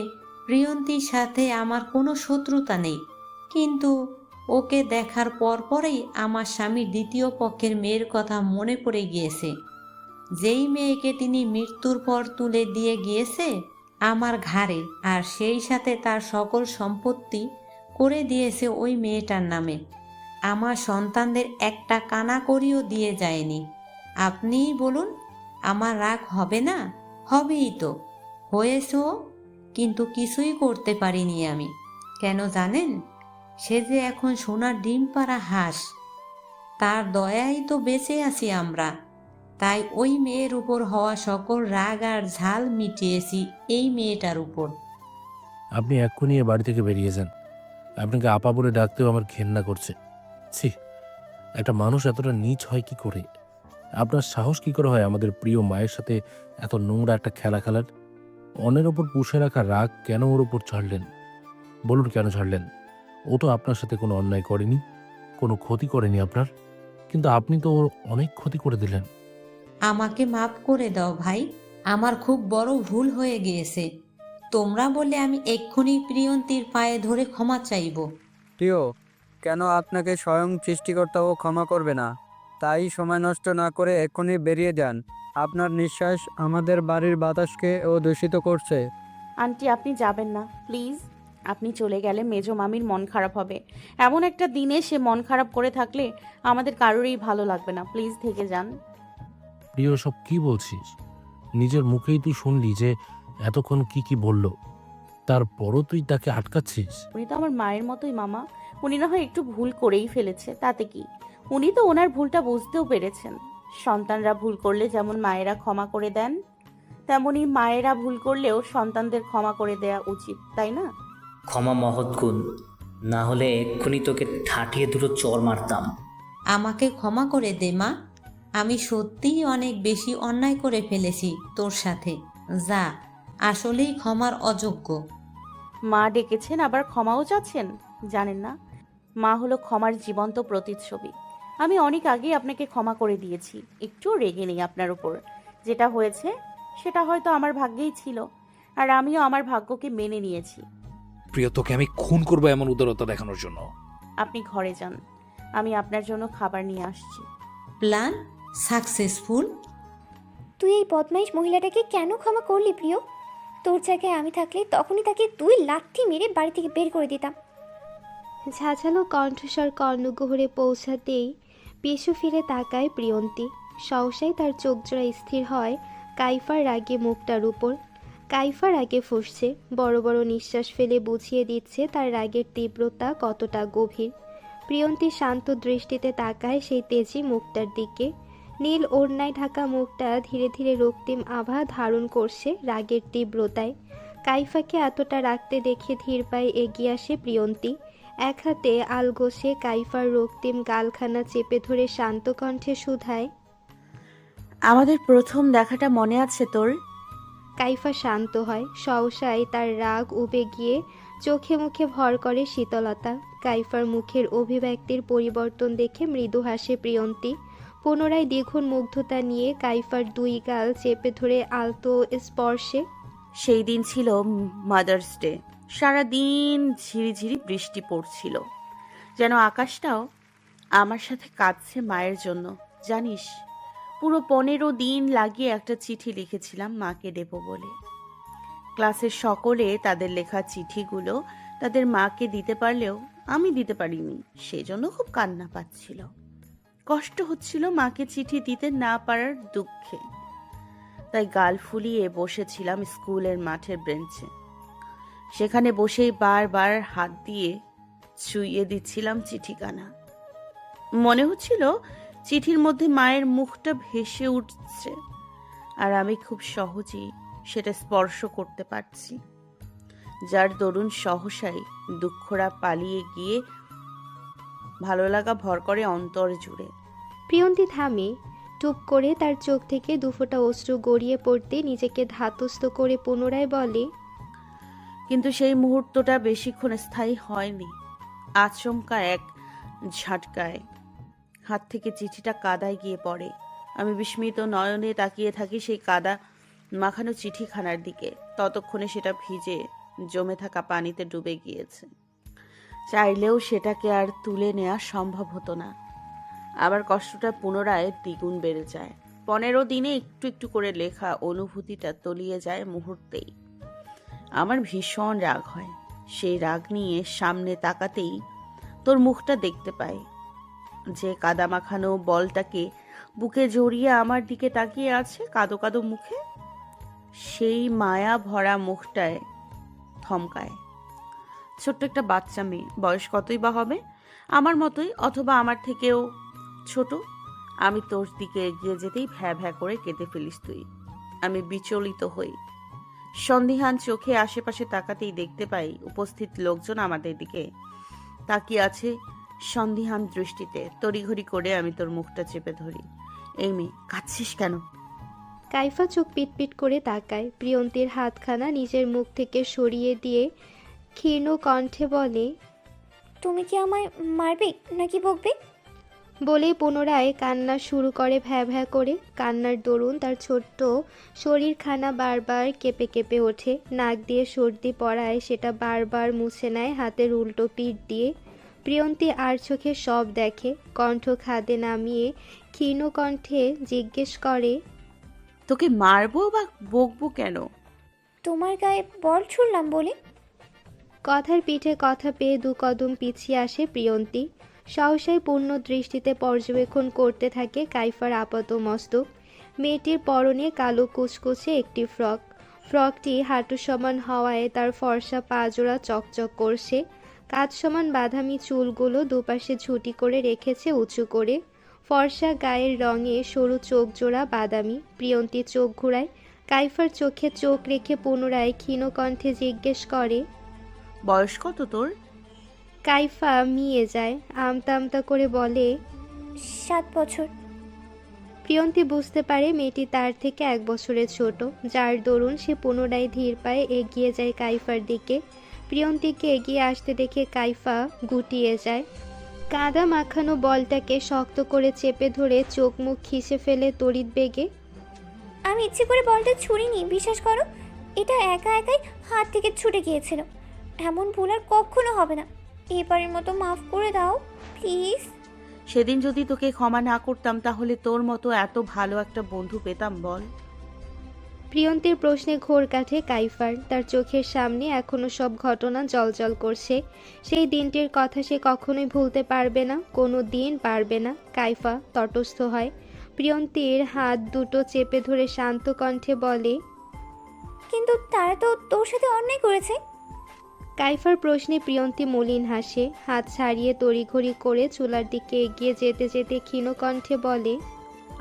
প্রিয়ন্তীর সাথে আমার কোনো শত্রুতা নেই, কিন্তু ওকে দেখার পরপরই আমার স্বামীর দ্বিতীয় পক্ষের মেয়ের কথা মনে পড়ে গিয়েছে। যেই মেয়েকে তিনি মৃত্যুর পর তুলে দিয়ে গিয়েছে আমার ঘাড়ে, আর সেই সাথে তার সকল সম্পত্তি করে দিয়েছে ওই মেয়েটার নামে। আমার সন্তানদের একটা কানা করিও দিয়ে যায়নি। আপনিই বলুন, আমার রাগ হবে না? হবেই তো, হয়েছেও, কিন্তু কিছুই করতে পারিনি আমি। কেন জানেন? সে যে এখন সোনার ডিম পাড়া হাঁস, তার দয়াই তো বেঁচে আছি আমরা। তাই ওই মেয়ের উপর হওয়া সকল রাগ আর ঝাল মিটিয়েছি এই মেয়েটার উপর। আপনি এক্ষুনি এ বাড়ি থেকে বেরিয়ে যান। আপনাকে আপা বলে ডাকতেও আমার ঘেন্না করছে। ছি, একটা মানুষ এতটা নীচ হয় কি করে? আপনার সাহস কি করে হয় আমাদের প্রিয় মায়ের সাথে এত নোংরা একটা খেলা খেলার? অন্যের ওপর পুষে রাখা রাগ কেন ওর ওপর ছাড়লেন? বলুন কেন ছাড়লেন? ও তো আপনার সাথে কোনো অন্যায় করেনি, কোনো ক্ষতি করেনি আপনার, কিন্তু আপনি তো ওর অনেক ক্ষতি করে দিলেন। আমাকে মাফ করে দাও ভাই, আমার খুব বড় ভুল হয়ে গিয়েছে। তোমরা বলে আমি এক্ষুনি প্রিয়ন্তীর পায়ে ধরে ক্ষমা চাইব। প্রিয়, কেন আপনাকে স্বয়ং সৃষ্টিকর্তাও ক্ষমা করবে না? তাই সময় নষ্ট না করে এক্ষুনি বেরিয়ে যান। আপনার নিঃশ্বাস আমাদের বাড়ির বাতাসকে ও দূষিত করছে। আন্টি, আপনি যাবেন না প্লিজ। আপনি চলে গেলে মেজো মামির মন খারাপ হবে। এমন একটা দিনে সে মন খারাপ করে থাকলে আমাদের কারোরই ভালো লাগবে না। প্লিজ থেকে যান। প্রিয়, সব কি বলছিস? নিজের মুখেই তুই শুনলি যে এতক্ষণ কি কি বলল, তারপরও তুই তাকে আটকাচ্ছিস। উনি তো আমার মায়ের মতোই মামা। উনি না হয় একটু ভুল করেই ফেলেছে, তাতে কি? উনি তো ওনার ভুলটা বুঝতেও পেরেছেন। সন্তানরা ভুল করলে যেমন মায়েরা ক্ষমা করে দেন, তেমনি মায়েরা ভুল করলেও সন্তানদের ক্ষমা করে দেয়া উচিত, তাই না? ক্ষমা মহৎ গুণ, না হলে এক্ষুনি তোকে ঠাটিয়ে দুটো চর মারতাম। আমাকে ক্ষমা করে দে মা, আমি সত্যিই অনেক বেশি অন্যায় করে ফেলেছি তোর সাথে। যা, আসলেই ক্ষমার অযোগ্য। মা ডেকেছেন আবার ক্ষমাও চাচ্ছেন? জানেন না, মা হলো ক্ষমার জীবন্ত প্রতিচ্ছবি। আমি অনেক আগেই আপনাকে ক্ষমা করে দিয়েছি, একটুও রেগে নেই আপনার উপর। যেটা হয়েছে সেটা হয়তো আমার ভাগ্যেই ছিল, আর আমিও আমার ভাগ্যকে মেনে নিয়েছি। প্রিয়, তোকে আমি খুন করবো এমন উদারতা দেখানোর জন্য। আপনি ঘরে যান, আমি আপনার জন্য খাবার নিয়ে আসছি। Plan successful. তুই এই বদমাইশ মহিলাটাকে কেন ক্ষমা করলি প্রিয়? তোর জায়গায় আমি থাকলে তখনই তাকে 2 লাথি মেরে বাড়ি থেকে বের করে দিতাম। ঝাঁঝালো কণ্ঠস্বর কর্ণগহ্বরে পৌঁছাতেই পিছু ফিরে তাকায় প্রিয়ন্তী। সহসাই তার চোখ জোড়া স্থির হয় কাইফার রাগে মুখটার উপর। কাইফার আগে ফুঁসছে, বড় বড় নিঃশ্বাস ফেলে বুঝিয়ে দিচ্ছে তার রাগের তীব্রতা কতটা গভীর। প্রিয়ন্তী শান্ত দৃষ্টিতে তাকায় সেই তেজি মুখটার দিকে। নীল ওড়নায় ঢাকা মুখটা ধীরে ধীরে রক্তিম আভা ধারণ করছে রাগের তীব্রতায়। কাইফাকে এতটা রাখতে দেখে ধীর পায়ে এগিয়ে আসে প্রিয়ন্তী। এক হাতে আলগোসে কাইফার রক্তিম গালখানা চেপে ধরে শান্ত কণ্ঠে শুধায়, আমাদের প্রথম দেখাটা মনে আছে তোর? কাইফা শান্ত হয়, সহসাই তার রাগ উবে গিয়ে চোখে মুখে ভর করে শীতলতা। কাইফার মুখের অভিব্যক্তির পরিবর্তন দেখে মৃদু হাসে প্রিয়ন্তী। পুনরায় দ্বিগুণ মুগ্ধতা নিয়ে কাইফার 2 গাল চেপে ধরে আলতো স্পর্শে। সেই দিন ছিল মাদার্স ডে। সারাদিন ঝিরিঝিরি বৃষ্টি পড়ছিল, যেন আকাশটাও আমার সাথে কাঁদছে মায়ের জন্য। জানিস, পুরো 15 দিন লাগিয়ে একটা চিঠি লিখেছিলাম মাকে দেব বলে। ক্লাসের সকলে তাদের লেখা চিঠিগুলো তাদের মাকে দিতে পারলেও আমি দিতে পারিনি, সেজন্য খুব কান্না পাচ্ছিল। কষ্ট হচ্ছিল মাকে চিঠি দিতে না পারার দুঃখে। তাই গাল ফুলিয়ে বসেছিলাম স্কুলের মাঠের বেঞ্চে। সেখানে বসেই বারবার হাত দিয়ে ছুঁয়ে দিচ্ছিলাম চিঠিখানা। মনে হচ্ছিল চিঠির মধ্যে মায়ের মুখটা ভেসে উঠছে, আর আমি খুব সহজেই সেটা স্পর্শ করতে পারছি। যার দরুন সহসাই দুঃখরা পালিয়ে গিয়ে ভালো লাগা ভর করে অন্তর জুড়ে। প্রিয়ন্তী থামে। টুপ করে তার চোখ থেকে দুফোঁটা অশ্রু গড়িয়ে পড়তে নিজেকে ধাতস্থ করে পুনরায় বলে, কিন্তু সেই মুহূর্তটা বেশিক্ষণ স্থায়ী হয়নি। আচমকা এক ঝাটকায় হাত থেকে চিঠিটা কাদায় গিয়ে পড়ে। আমি বিস্মিত নয়নে তাকিয়ে থাকি সেই কাদা মাখানো চিঠিখানার দিকে। ততক্ষণে সেটা ভিজে জমে থাকা পানিতে ডুবে গিয়েছে। চাইলেও সেটাকে আর তুলে নেওয়া সম্ভব হতো না। আবার কষ্টটা পুনরায় দ্বিগুণ বেড়ে যায়। 15 দিনে একটু একটু করে লেখা অনুভূতিটা তলিয়ে যায় মুহূর্তেই। আমার ভীষণ রাগ হয়। সেই রাগ নিয়ে সামনে তাকাতেই তোর মুখটা দেখতে পাই, যে কাদা মাখানো বলটাকে বুকে জড়িয়ে আমার দিকে তাকিয়ে আছে কাদো কাদো মুখে। সেই মায়া ভরা মুখটায় থমকায়। ছোট্ট একটা বাচ্চা মেয়ে, বয়স কতই বা হবে, আমার মতোই অথবা আমার থেকেও ছোট। আমি তোর দিকে এগিয়ে যেতেই ভ্যা ভ্যা করে কেঁদে ফেলিস তুই। আমি বিচলিত হই। সন্দিহান চোখে আশেপাশে তাকাতেই দেখতে পাই উপস্থিত লোকজন আমাদের দিকে তাকিয়ে আছে সন্দিহান দৃষ্টিতে। তড়িঘড়ি করে আমি তোর মুখটা চেপে ধরি। এই মেয়ে, কাঁদছিস কেন? কাইফা চোখ পিটপিট করে তাকায়। প্রিয়ন্তীর হাতখানা নিজের মুখ থেকে সরিয়ে দিয়ে ক্ষীণ কণ্ঠে বলে, তুমি কি আমায় মারবে নাকি বকবে? বলে পুনরায় কান্না শুরু করে ভ্যা ভ্যা করে। কান্নার দরুন তার ছোট্ট শরীরখানা বারবার কেঁপে কেঁপে ওঠে। নাক দিয়ে সর্দি পড়ায় সেটা বারবার মুছে নেয় হাতের উল্টো পিঠ দিয়ে। প্রিয়ন্তী আর চোখে সব দেখে। কণ্ঠ খাদে নামিয়ে ক্ষীণ কণ্ঠে জিজ্ঞেস করে, তোকে মারবো বা বকবো কেন? তোমার গায়ে বল ছুড়লাম বলে। কথার পিঠে কথা পেয়ে 2 কদম পিছিয়ে আসে প্রিয়ন্তী। সহসাই পূর্ণ দৃষ্টিতে পর্যবেক্ষণ করতে থাকে কাইফার আপাত মস্তক। মেয়েটির পরনে কালো কুচকুচে একটি ফ্রক। ফ্রকটি হাঁটু সমান হওয়ায় তার ফর্সা পাজোড়া চকচক করছে। কাঁধ সমান বাদামি চুলগুলো দুপাশে ঝুঁটি করে রেখেছে উঁচু করে। ফর্সা গায়ের রঙে সরু চোখ জোড়া বাদামি। প্রিয়ন্তী চোখ ঘুরায়। কাইফার চোখে চোখ রেখে পুনরায় ক্ষীণ কণ্ঠে জিজ্ঞেস করে, বয়স কত তোর? কাইফা মিয়ে যায়। আমতা আমতা করে বলে, 7 বছর। প্রিয়ন্তী বুঝতে পারে মেয়েটি তার থেকে 1 বছরের ছোট, যার দরুন সে পুনরায় ধীর পায়ে এগিয়ে যায় কাইফার দিকে। প্রিয়ন্তীকে এগিয়ে আসতে দেখে কাইফা গুটিয়ে যায়। কাদা মাখানো বলটাকে শক্ত করে চেপে ধরে চোখ মুখ খিসে ফেলে তড়িৎ বেগে, আমি ইচ্ছে করে বলটা ছুঁড়িনি, বিশ্বাস করো। এটা একা একাই হাত থেকে ছুটে গিয়েছিল। এমন ভুল আর কখনো হবে না। এবারের মতো মাফ করে দাও প্লিজ। সেদিন যদি তোকে ক্ষমা না করতাম তাহলে তোর মতো এত ভালো একটা বন্ধু পেতাম বল? প্রিয়ন্তীর প্রশ্নে ঘোর কাটে কাইফার। তার চোখের সামনে এখনো সব ঘটনা জলজল করছে। সেই দিনটির কথা সে কখনোই ভুলতে পারবে না, কোনো দিন পারবে না। কাইফা তটস্থ হয়। প্রিয়ন্তীর হাত দুটো চেপে ধরে শান্ত কণ্ঠে বলে, কিন্তু তারা তো তোর সাথে অন্যায় করেছে। কাইফার প্রশ্নে প্রিয়ন্তী মলিন হাসে। হাত ছাড়িয়ে তড়িঘড়ি করে চুলার দিকে এগিয়ে যেতে যেতে ক্ষীণ কণ্ঠে বলে,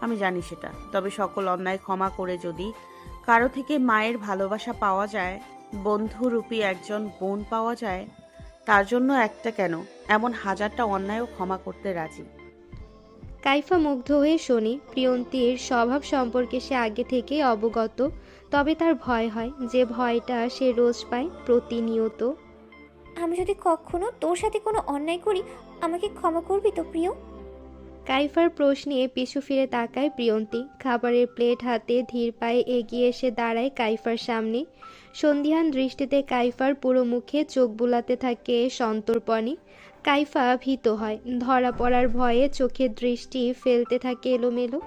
আমি জানি সেটা। তবে সকল অন্যায় ক্ষমা করে যদি কারো থেকে মায়ের ভালোবাসা পাওয়া যায়, বন্ধুরূপী একজন বোন পাওয়া যায়, তার জন্য একটা কেন, এমন 1000টা অন্যায়ও ক্ষমা করতে রাজি। কাইফা মুগ্ধ হয়ে শোনে। প্রিয়ন্তীর স্বভাব সম্পর্কে সে আগে থেকেই অবগত। তবে তার ভয় হয়, যে ভয়টা সে রোজ পায় প্রতিনিয়ত। আমি যদি কখনো তোর সাথে কোনো অন্যায় করি, আমাকে ক্ষমা করবি তো প্রিয়? কাইফার প্রশ্নে পিছু ফিরে তাকায় প্রিয়ন্তী। খাবারের প্লেট হাতে ধীর পায়ে এগিয়ে এসে দাঁড়ায় কাইফার সামনে। সন্ধিহান দৃষ্টিতে কাইফার পুরো মুখে চোখ বুলাতে থাকে সন্তর্পণে। কাইফা ভীত হয়। ধরা পড়ার ভয়ে চোখের দৃষ্টি ফেলতে থাকে এলোমেলো।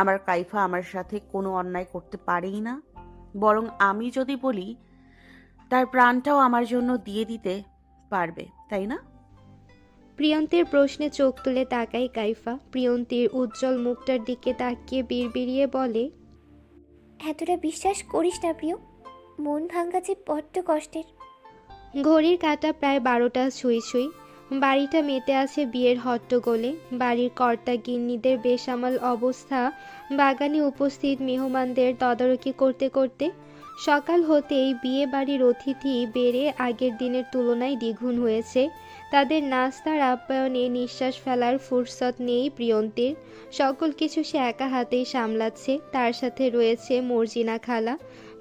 আমার কাইফা আমার সাথে কোনো অন্যায় করতে পারেই না। বরং আমি যদি বলি, তার প্রাণটাও আমার জন্য দিয়ে দিতে পারবে, তাই না? প্রিয়ন্তীর প্রশ্নে চোখ তুলে তাকায় কাইফা। প্রিয়ন্তীর উজ্জ্বল মুখটার দিকে তাকিয়ে বিড়বিড়িয়ে বলে, এতটা বিশ্বাস করিস না প্রিয়। মন ভাঙা যে বড্ড কষ্টের। ঘড়ির কাঁটা প্রায় 12টা ছুঁই ছুঁই। বাড়িটা মেতে আছে বিয়ের হট্টগোলে। বাড়ির কর্তা গিন্নিদের বেসামাল অবস্থা, বাগানে উপস্থিত মেহমানদের তদারকি করতে করতে। সকাল হতেই বিয়ে বাড়ির অতিথি বেড়ে আগের দিনের তুলনায় দ্বিগুণ হয়েছে। তাদের নাস্তার আপ্যায়নে নিঃশ্বাস ফেলার ফুরসত নেই প্রিয়ন্তীর। সকল কিছু সে একা হাতেই সামলাচ্ছে। তার সাথে রয়েছে মর্জিনা খালা।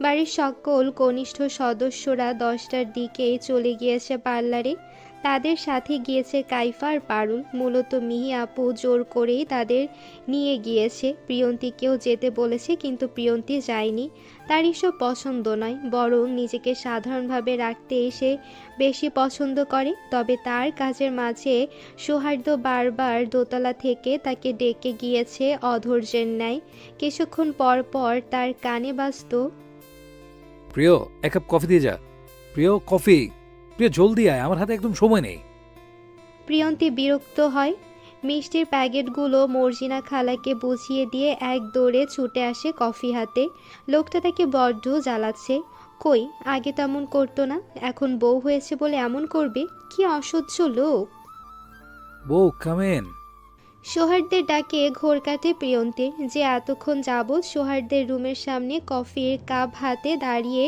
বাড়ির সকল কনিষ্ঠ সদস্যরা 10টার দিকেই চলে গিয়েছে পার্লারে। তাদের সাথে গিয়েছে কাইফা আর পারুল। মূলত মিহি আপু জোর করেই তাদের নিয়ে গিয়েছে। প্রিয়ন্তীকেও যেতে বলেছে, কিন্তু প্রিয়ন্তী যায়নি। তার এসব পছন্দ নয়, বরং নিজেকে সাধারণভাবে রাখতে এসে বেশি পছন্দ করে। তবে তার কাজের মাঝে সৌহার্দ্য বারবার দোতলা থেকে তাকে ডেকে গিয়েছে অধৈর্যের ন্যায়। কিছুক্ষণ পর পর তার কানে বাজত, প্রিয়, এক কাপ কফি দিয়ে যা। প্রিয়, কফি। প্রিয়, জলদি আয়, আমার হাতে একদম সময় নেই। প্রিয়ন্তী বিরক্ত হয়। মিষ্টির প্যাকেটগুলো মর্জিনা খালাকে বুঝিয়ে দিয়ে এক দৌড়ে ছুটে আসে কফি হাতে। লোকটা তাকে বড্ড জ্বালাচ্ছে। কই, আগে তেমন করতো না, এখন বউ হয়েছে বলে এমন করবে? কি অসহ্য লোক। বউ, কামেন। সৌহার্দ্যের ডাকে ঘোর কাটে প্রিয়ন্তীর, যে এতক্ষণ যাবৎ সৌহার্দ্যের রুমের সামনে কফির কাপ হাতে দাঁড়িয়ে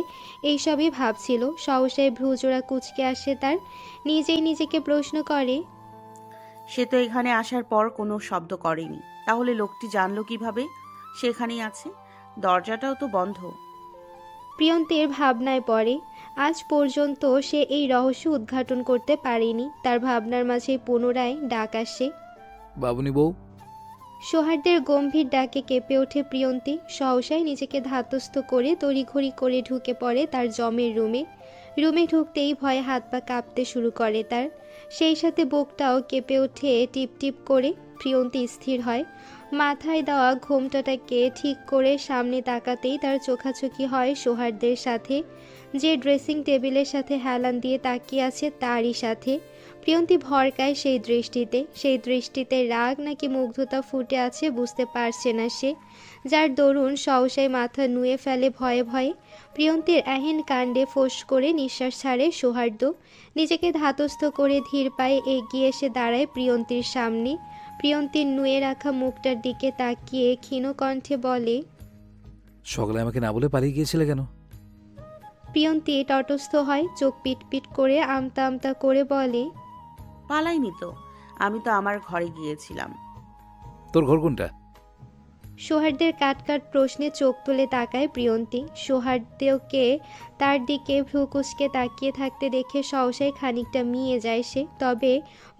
এইসবই ভাবছিল। সহসায় ভ্রুজোড়া কুঁচকে আসে তার। নিজেই নিজেকে প্রশ্ন করে, সে তো এখানে আসার পর কোনো শব্দ করেনি, তাহলে লোকটি জানলো কিভাবে সেখানেই আছে? দরজাটাও তো বন্ধ। প্রিয়ন্তীর ভাবনায় পড়ে। আজ পর্যন্ত সে এই রহস্য উদ্ঘাটন করতে পারেনি। তার ভাবনার মাঝে পুনরায় ডাক আসে, বাবুনি বউ। সৌহার্দ্যের গম্ভীর ডাকে কেঁপে ওঠে প্রিয়ন্তী। সহসায় নিজেকে ধাতস্থ করে তড়িঘড়ি করে ঢুকে পড়ে তার জমের রুমে। রুমে ঢুকতেই ভয়ে হাত পা কাঁপতে শুরু করে তার। সেই সাথে বুকটাও কেঁপে ওঠে টিপ টিপ করে। প্রিয়ন্তী স্থির হয়। মাথায় দেওয়া ঘোমটাটাকে ঠিক করে সামনে তাকাতেই তার চোখাচোখি হয় সৌহার্দ্যের সাথে, যে ড্রেসিং টেবিলের সাথে হেলান দিয়ে তাকিয়ে আছে তারই সাথে। প্রিয়ন্তী ভরকায় সেই দৃষ্টিতে রাগ নাকি মুগ্ধতা ফুটে আছে বুঝতে পারছে না সে, যার দরুন সহসায় মাথা নুয়ে ফেলে ভয়ে ভয়ে। প্রিয়ন্তীর এহেন কাণ্ডে ফোঁস করে নিঃশ্বাস ছাড়ে সৌহার্দ্য। নিজেকে ধাতস্থ করে ধীর পায়ে এগিয়ে এসে দাঁড়ায় প্রিয়ন্তীর সামনে। প্রিয়ন্তীর নুয়ে রাখা মুখটার দিকে তাকিয়ে ক্ষীণ কণ্ঠে বলে, সকালে আমাকে না বলে পালিয়ে গিয়েছিলে কেন? প্রিয়ন্তী তটস্থ হয়, চোখ পিটপিট করে আমতা আমতা করে বলে, পালাইনি তো, আমি তো আমার ঘরে গিয়েছিলাম। তোর ঘর কোনটা? সৌহার্দ্যের কাট প্রশ্নে চোখ তুলে তাকায় প্রিয়ন্তী। সৌহার্দ্যকে তার দিকে ভ্রুকুচকে তাকিয়ে থাকতে দেখে সহসাই খানিকটা মিয়ে যায় সে। তবে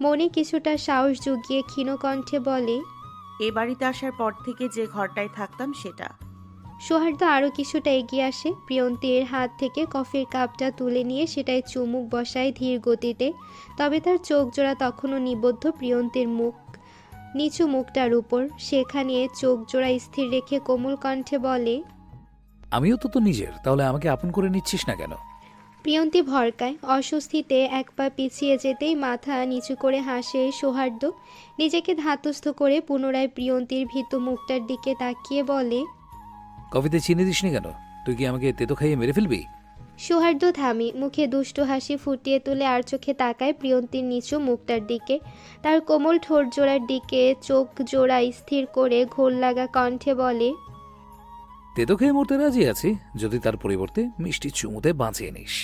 মনে কিছুটা সাহস জুগিয়ে ক্ষীণ কণ্ঠে বলে, এ বাড়িতে আসার পর থেকে যে ঘরটায় থাকতাম সেটা। সৌহার্দ্য আরও কিছুটা এগিয়ে আসে। প্রিয়ন্তীর হাত থেকে কফির কাপটা তুলে নিয়ে সেটাই চুমুক বসায় ধীর গতিতে। তবে তার চোখ জোড়া তখনও নিবদ্ধ প্রিয়ন্তীর নিচু মুখটার উপর। সেখানে চোখ জোড়া স্থির রেখে কোমল কণ্ঠে বলে, আমিও তো নিজের, তাহলে আমাকে আপন করে নিচ্ছিস না কেন? প্রিয়ন্তী ভরকায়। অস্বস্তিতে এক পা পিছিয়ে যেতেই মাথা নিচু করে হাসে সৌহার্দ্য। নিজেকে ধাতস্থ করে পুনরায় প্রিয়ন্তীর ভীত মুখটার দিকে তাকিয়ে বলে, কফিতে চিনি দিসনি কেন? তুই কি আমাকে তেতো খাইয়ে মেরে ফেলবি? সৌহার্দ্য থামে, মুখে দুষ্ট হাসি ফুটিয়ে তুলে আর চোখে তাকায় প্রিয়ন্তীর নিচু মুখটার দিকে। তার কোমল ঠোঁট জোড়ার দিকে চোখ জোড়া স্থির করে ঘোর লাগা কণ্ঠে বলে, তেতো খেয়ে মরতে রাজি আছি, যদি তার পরিবর্তে মিষ্টি চুমুতে বাঁচিয়ে নিস।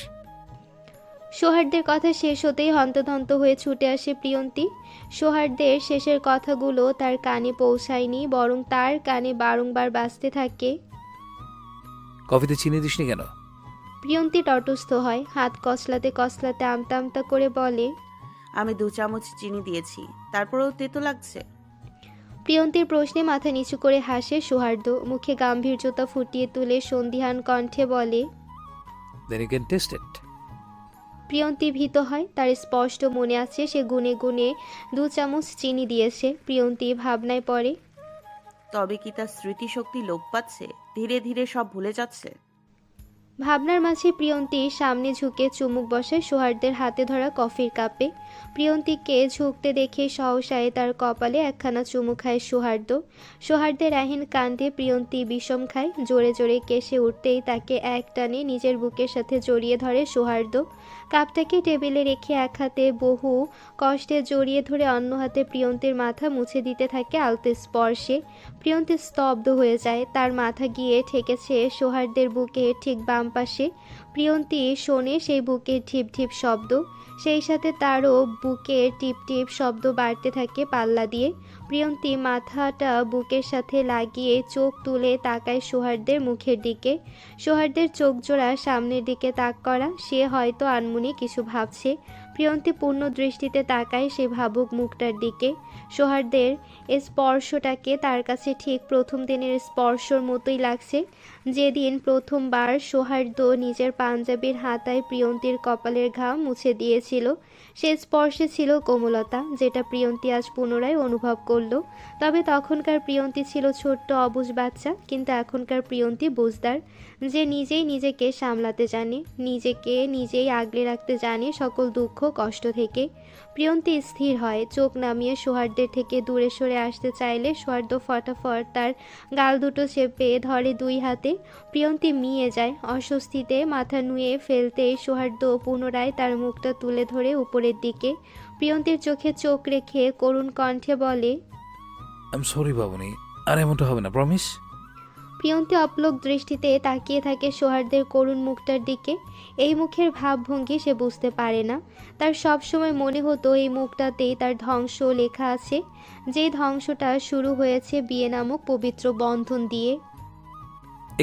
সৌহার্দ্যের কথা শেষ হতেই হন্তদন্ত হয়ে ছুটে আসে প্রিয়ন্তী। সৌহার্দ্যের শেষের কথাগুলো তার কানে পৌঁছায়নি, বরং তার কানে বারংবার বাজতে থাকে, কফিতে চিনি দিসনি কেন? প্রিয়ন্তী তটস্থ হয়, হাত কসলাতে কসলাতে আমতা আমতা করে বলে, আমি 2 চামচ চিনি দিয়েছি, তারপরেও তেতো লাগছে। প্রিয়ন্তীর প্রশ্নে মাথা নিচু করে হাসে সৌহার্দ্য। মুখে গাম্ভীর্যতা ফুটিয়ে তুলে সন্দিহান কণ্ঠে বলে, Then you can taste it. Priyanti ভীত হয়। তার স্পষ্ট মনে আছে সে গুনে গুনে 2 চামচ চিনি দিয়েছে। প্রিয়ন্তী ভাবনায় পড়ে, তবে কি তার স্মৃতিশক্তি লোপ পাচ্ছে? ধীরে ধীরে সব ভুলে যাচ্ছে। ভাবনার মাঝে প্রিয়ন্তী সামনে ঝুঁকে চুমুক বসায় সৌহার্দ্যের হাতে ধরা কফির কাপে। প্রিয়ন্তীকে ঝুঁকতে দেখে সহসায় তার কপালে একখানা চুমু খায় সৌহার্দ্যের এহেন কাণ্ডে প্রিয়ন্তী বিষম খায়। জোরে জোরে কেশে উঠতেই তাকে এক টানে নিজের বুকের সাথে জড়িয়ে ধরে সৌহার্দ্য। কাপটাকে টেবিলে রেখে এক হাতে বহু কষ্টে জড়িয়ে ধরে অন্য হাতে প্রিয়ন্তীর মাথা মুছে দিতে থাকে আলতো স্পর্শে। প্রিয়ন্তী স্তব্ধ হয়ে যায়। তার মাথা গিয়ে ঠেকেছে সৌহার্দ্যের বুকের ঠিক বাম পাশে। প্রিয়ন্তী শোনে সেই বুকের ঢিপ ঢিপ শব্দ, সেই সাথে তারও বুকের টিপ টিপ শব্দ বাড়তে থাকে পাল্লা দিয়ে। প্রিয়ন্তী মাথাটা বুকের সাথে লাগিয়ে চোখ তুলে তাকায় সৌহার্দ্যের মুখের দিকে। সৌহার্দ্যের চোখ জোড়া সামনের দিকে তাক করা, সে হয়তো আনমনে কিছু ভাবছে। প্রিয়ন্তী পূর্ণ দৃষ্টিতে তাকায় সেই ভাবুক মুখটার দিকে। সৌহার্দ্যের স্পর্শটাকে তার কাছে ঠিক প্রথম দিনের স্পর্শর মতোই লাগছে, যেদিন প্রথমবার সৌহার্দ্য নিজের পাঞ্জাবির হাতায় প্রিয়ন্তীর কপালের ঘাম মুছে দিয়েছিল। সে স্পর্শে ছিল কোমলতা, যেটা প্রিয়ন্তী আজ পুনরায় অনুভব করল। তবে তখনকার প্রিয়ন্তী ছিল ছোট্ট অবুঝ বাচ্চা, কিন্তু এখনকার প্রিয়ন্তী বুঝদার, যে নিজেই নিজেকে সামলাতে জানে, নিজেকে নিজেই আগলে রাখতে জানে সকল দুঃখ কষ্ট থেকে। প্রিয়ন্তী স্থির হয়, চোখ নামিয়ে সৌহার্দ্যের থেকে দূরে সরে আসতে চাইলে সৌহার্দ্য ফটাফট তার গাল দুটো চেপে ধরে দুই হাতে। প্রিয়ন্তী মিয়ে যায়, অস্বস্তিতে মাথা নুয়ে ফেলতে সৌহার্দ্য পুনরায় তার মুখটা তুলে ধরে উপরের দিকে। প্রিয়ন্তীর চোখে চোখ রেখে করুণ কণ্ঠে বলে, আই এম সরি বাবুনি, আর এমনটা হবে না, প্রমিস। প্রিয়ন্তী অপলক দৃষ্টিতে তাকিয়ে থাকে সৌহার্দ্যের করুণ মুখটার দিকে। এই মুখের ভাবভঙ্গি সে বুঝতে পারে না। তার সব সময় মনে হতো এই মুখটাতেই তার ধ্বংস লেখা আছে, যেই ধ্বংসটা শুরু হয়েছে বিয়ে নামক পবিত্র বন্ধন দিয়ে।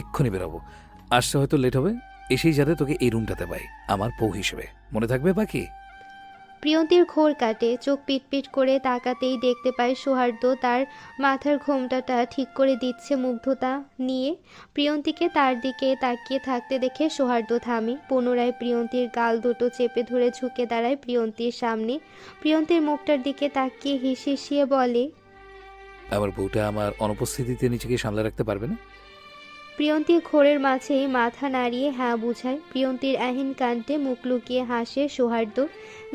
এক্ষুনি বেরোবো, আসতে হয়তো লেট হবে, এসেই যাতে তোকে এই রুমটাতে পাই আমার বউ হিসেবে, মনে থাকবে বাকি? প্রিয়ন্তীর ঘোর কাটে, চোখ পিটপিট করে তাকাতেই দেখতে পায় সৌহার্দ্য তার মাথার ঘোমটাটা ঠিক করে দিচ্ছে মুগ্ধতা নিয়ে। প্রিয়ন্তীকে তার দিকে তাকিয়ে থাকতে দেখে সৌহার্দ্য থামে, পুনরায় প্রিয়ন্তীর গাল দুটো চেপে ধরে ঝুঁকে দাঁড়ায় প্রিয়ন্তীর সামনে। প্রিয়ন্তীর মুখটার দিকে তাকিয়ে হিসিয়ে বলে, আমার বউটা আমার অনুপস্থিতিতে নিজেকে সামলে রাখতে পারবে না? প্রিয়ন্তী ঘোরের মাঝেই মাথা নাড়িয়ে হ্যাঁ বুঝায়। প্রিয়ন্তীর আহিন কাণ্ডে মুখ লুকিয়ে হাসে সৌহার্দ্য।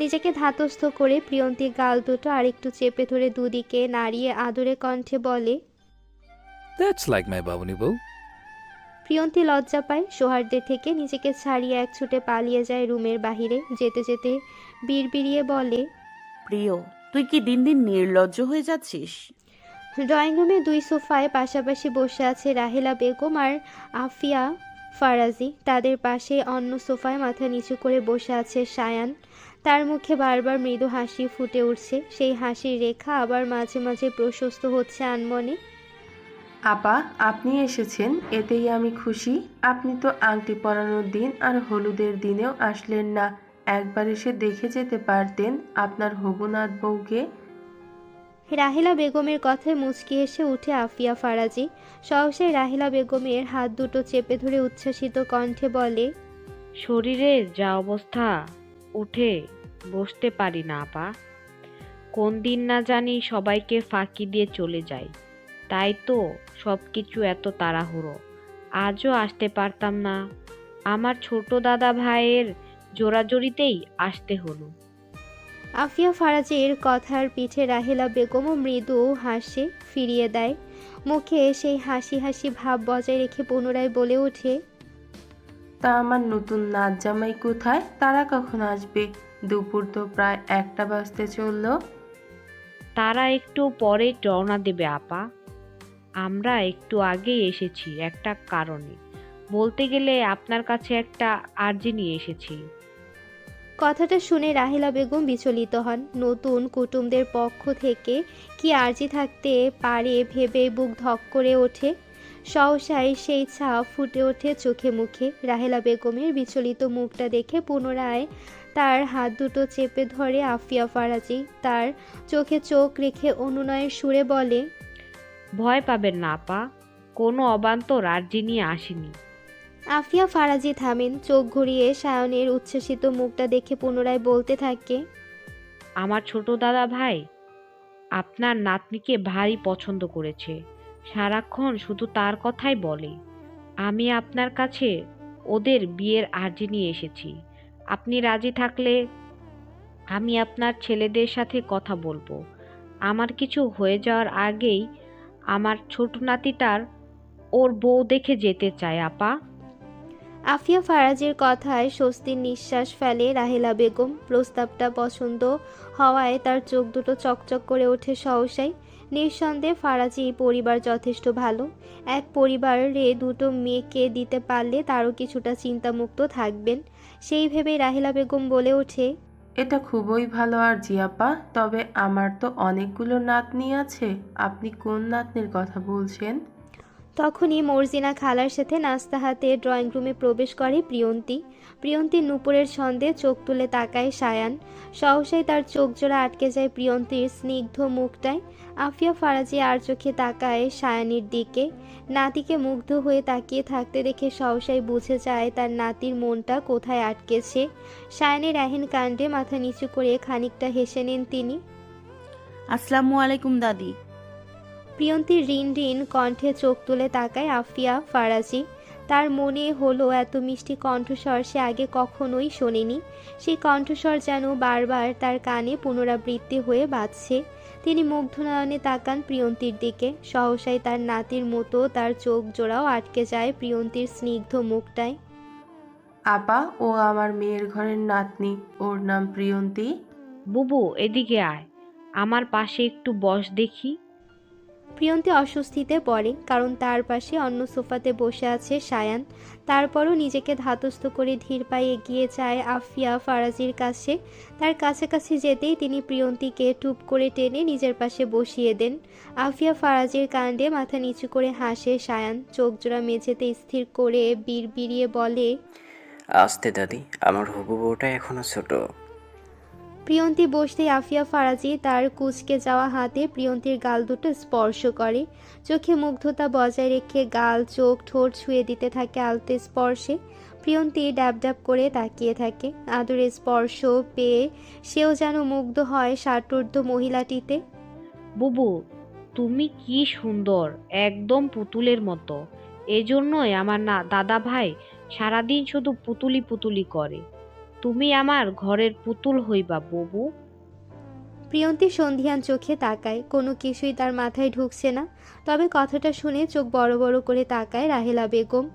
নিজেকে ধাতস্থ করে প্রিয়ন্তীর গাল দুটো আরেকটু চেপে ধরে দুদিকে নাড়িয়ে আদরে কণ্ঠে বলে, দ্যাটস লাইক মাই বাবুনি বউ। প্রিয়ন্তী লজ্জা পায়, সৌহার্দ্যের থেকে নিজেকে ছাড়িয়ে এক ছুটে পালিয়ে যায় রুমের বাহিরে। যেতে যেতে বিড়বিড়িয়ে বলে, প্রিয়, তুই কি দিন দিন নির্লজ্জ হয়ে যাচ্ছিস? ড্রয়িং রুমে দুই সোফায় পাশাপাশি বসে আছে রাহেলা বেগম আর আফিয়া ফারাজি। তাদের পাশে অন্য সোফায় মাথা নিচু করে বসে আছে সায়ান। তার মুখে বারবার মৃদু হাসি ফুটে উঠছে, সেই হাসির রেখা আবার মাঝে মাঝে প্রশস্ত হচ্ছে আনমনে। আপা, আপনি এসেছেন এতেই আমি খুশি। আপনি তো আংটি পরানোর দিন আর হলুদের দিনেও আসলেন না, একবার এসে দেখে যেতে পারতেন আপনার হবুনাথ বউকে। রাহেলা বেগমের কথায় মুচকি এসে উঠে আফিয়া ফারাজি। সহসাই রাহেলা বেগমের হাত দুটো চেপে ধরে উচ্ছ্বাসিত কণ্ঠে বলে, শরীরের যা অবস্থা, উঠে বসতে পারি না আপা। কোন দিন না জানি সবাইকে ফাঁকি দিয়ে চলে যাই, তাই তো সব কিছু এত তাড়াহুড়ো। আজও আসতে পারতাম না, আমার ছোট দাদা ভাইয়ের জোরাজোরিতেই আসতে হলো। আফিয়া ফারাজির কথার পিঠে রাহেলা বেগমও মৃদু হাসে ফিরিয়ে দেয়, মুখে সেই হাসি হাসি ভাব বজায় রেখে পুনরায় বলে ওঠে, তা আমার নতুন নাচ জামাই কোথায়? তারা কখন আসবে? দুপুর তো প্রায় 1টা বাজতে চলল। তারা একটু পরে রওনা দেবে আপা। আমরা একটু আগেই এসেছি একটা কারণে, বলতে গেলে আপনার কাছে একটা আর্জি নিয়ে এসেছি। কথাটা শুনে রাহেলা বেগম বিচলিত হন। নতুন কুটুমদের পক্ষ থেকে কি আর্জি থাকতে পারে ভেবে বুক ধক করে ওঠে। সহসাই সেই ছাপ ফুটে ওঠে চোখে মুখে। রাহেলা বেগমের বিচলিত মুখটা দেখে পুনরায় তার হাত দুটো চেপে ধরে আফিয়া ফারাজি। তার চোখে চোখ রেখে অনুনয়ের সুরে বলে, ভয় পাবেন না আপা, কোনো অবান্তর আর্জি নিয়ে আসেনি। আফিয়া ফারাজি থামেন, চোখ ঘুরিয়ে সায়নের উচ্ছ্বাসিত মুখটা দেখে পুনরায় বলতে থাকে, আমার ছোট দাদা ভাই আপনার নাতনিকে ভারী পছন্দ করেছে, সারাক্ষণ শুধু তার কথাই বলে। আমি আপনার কাছে ওদের বিয়ের আর্জি নিয়ে এসেছি। আপনি রাজি থাকলে আমি আপনার ছেলেদের সাথে কথা বলবো। আমার কিছু হয়ে যাওয়ার আগেই আমার ছোট নাতিটার ওর বউ দেখে যেতে চায় আপা। আফিয়া ফারাজের কথায় স্বস্তির নিঃশ্বাস ফেলে রাহেলা বেগম। প্রস্তাবটা পছন্দ হওয়ায় তার চোখ দুটো চকচক করে ওঠে সহসাই। নিঃসন্দেহে ফারাজি পরিবার যথেষ্ট ভালো। এক পরিবারে দুটো মেয়েকে দিতে পারলে তারও কিছুটা চিন্তামুক্ত থাকবেন, সেই ভেবেই রাহেলা বেগম বলে ওঠে, এটা খুবই ভালো আর জিয়াপা, তবে আমার তো অনেকগুলো নাতনি আছে, আপনি কোন নাতনির কথা বলছেন? তখনই মর্জিনা খালার সাথে নাস্তা হাতে ড্রয়িং রুমে প্রবেশ করে প্রিয়ন্তী। প্রিয়ন্তীর নুপুরের ছন্দে চোখ তুলে তাকায় সায়ান। সহসাই তার চোখ জোড়া আটকে যায় প্রিয়ন্তীর স্নিগ্ধ মুখটায়। আফিয়া ফারাজি আর চোখে তাকায় সায়ানির দিকে। নাতিকে মুগ্ধ হয়ে তাকিয়ে থাকতে দেখে সহসাই বুঝে যায় তার নাতির মনটা কোথায় আটকেছে। সায়ানের এহেন কাণ্ডে মাথা নিচু করে খানিকটা হেসে নেন তিনি। আসসালামু আলাইকুম দাদি। প্রিয়ন্তীর ঋণ ঋণ কণ্ঠে চোখ তুলে তাকায় আফিয়া ফারাজি। তার মনে হলো এত মিষ্টি কণ্ঠস্বর সে আগে কখনোই শোনেনি। সেই কণ্ঠস্বর যেন বারবার তার কানে পুনরাবৃত্তি হয়ে বাজছে। তিনি মুগ্ধ নয়নে তাকান প্রিয়ন্তীর দিকে। সহসাই তার নাতির মতো তার চোখ জোড়াও আটকে যায় প্রিয়ন্তীর স্নিগ্ধ মুখটায়। আপা, ও আমার মেয়ের ঘরের নাতনি, ওর নাম প্রিয়ন্তী। বুবু এদিকে আয়, আমার পাশে একটু বস দেখি। প্রিয়ন্তী অস্বস্তিতে পড়ে, কারণ তার পাশে অন্য সোফাতে বসে আছে সায়ান। তারপরও নিজেকে ধাতস্থ করে ধীর পায়ে এগিয়ে যায় আফিয়া ফারাজির কাছে। তার কাছাকাছি যেতেই তিনি প্রিয়ন্তীকে টুপ করে টেনে নিজের পাশে বসিয়ে দেন। আফিয়া ফারাজির কাণ্ডে মাথা নিচু করে হাসে সায়ান। চোখ জোড়া মেঝেতে স্থির করে বিড়বিড়িয়ে বলে, আস্তে দাদি, আমার হবু বউটা এখনো ছোট। প্রিয়ন্তী বসতেই আফিয়া ফারাজি তার কুঁচকে যাওয়া হাতে প্রিয়ন্তীর গাল দুটো স্পর্শ করে। চোখে মুগ্ধতা বজায় রেখে গাল, চোখ, ঠোঁট ছুঁয়ে দিতে থাকে আলতো স্পর্শে। প্রিয়ন্তী ড্যাব ড্যাব করে তাকিয়ে থাকে। আদরের স্পর্শ পেয়ে সেও যেন মুগ্ধ হয় ষাটোর্ধ্ব মহিলাটিতে। বুবু তুমি কি সুন্দর, একদম পুতুলের মতো। এজন্যই আমার দাদা ভাই সারাদিন শুধু পুতুলি পুতুলি করে। তুমি আমার ঘরের পুতুল হইবা বুবু। প্রিয়ন্তী সন্ধিয়ান চোখে তাকায়। কোনো কিছুই তার মাথায় ঢুকছে না। তবে কথাটা শুনে চোখ বড় বড় করে তাকায় রাহেলা বেগম।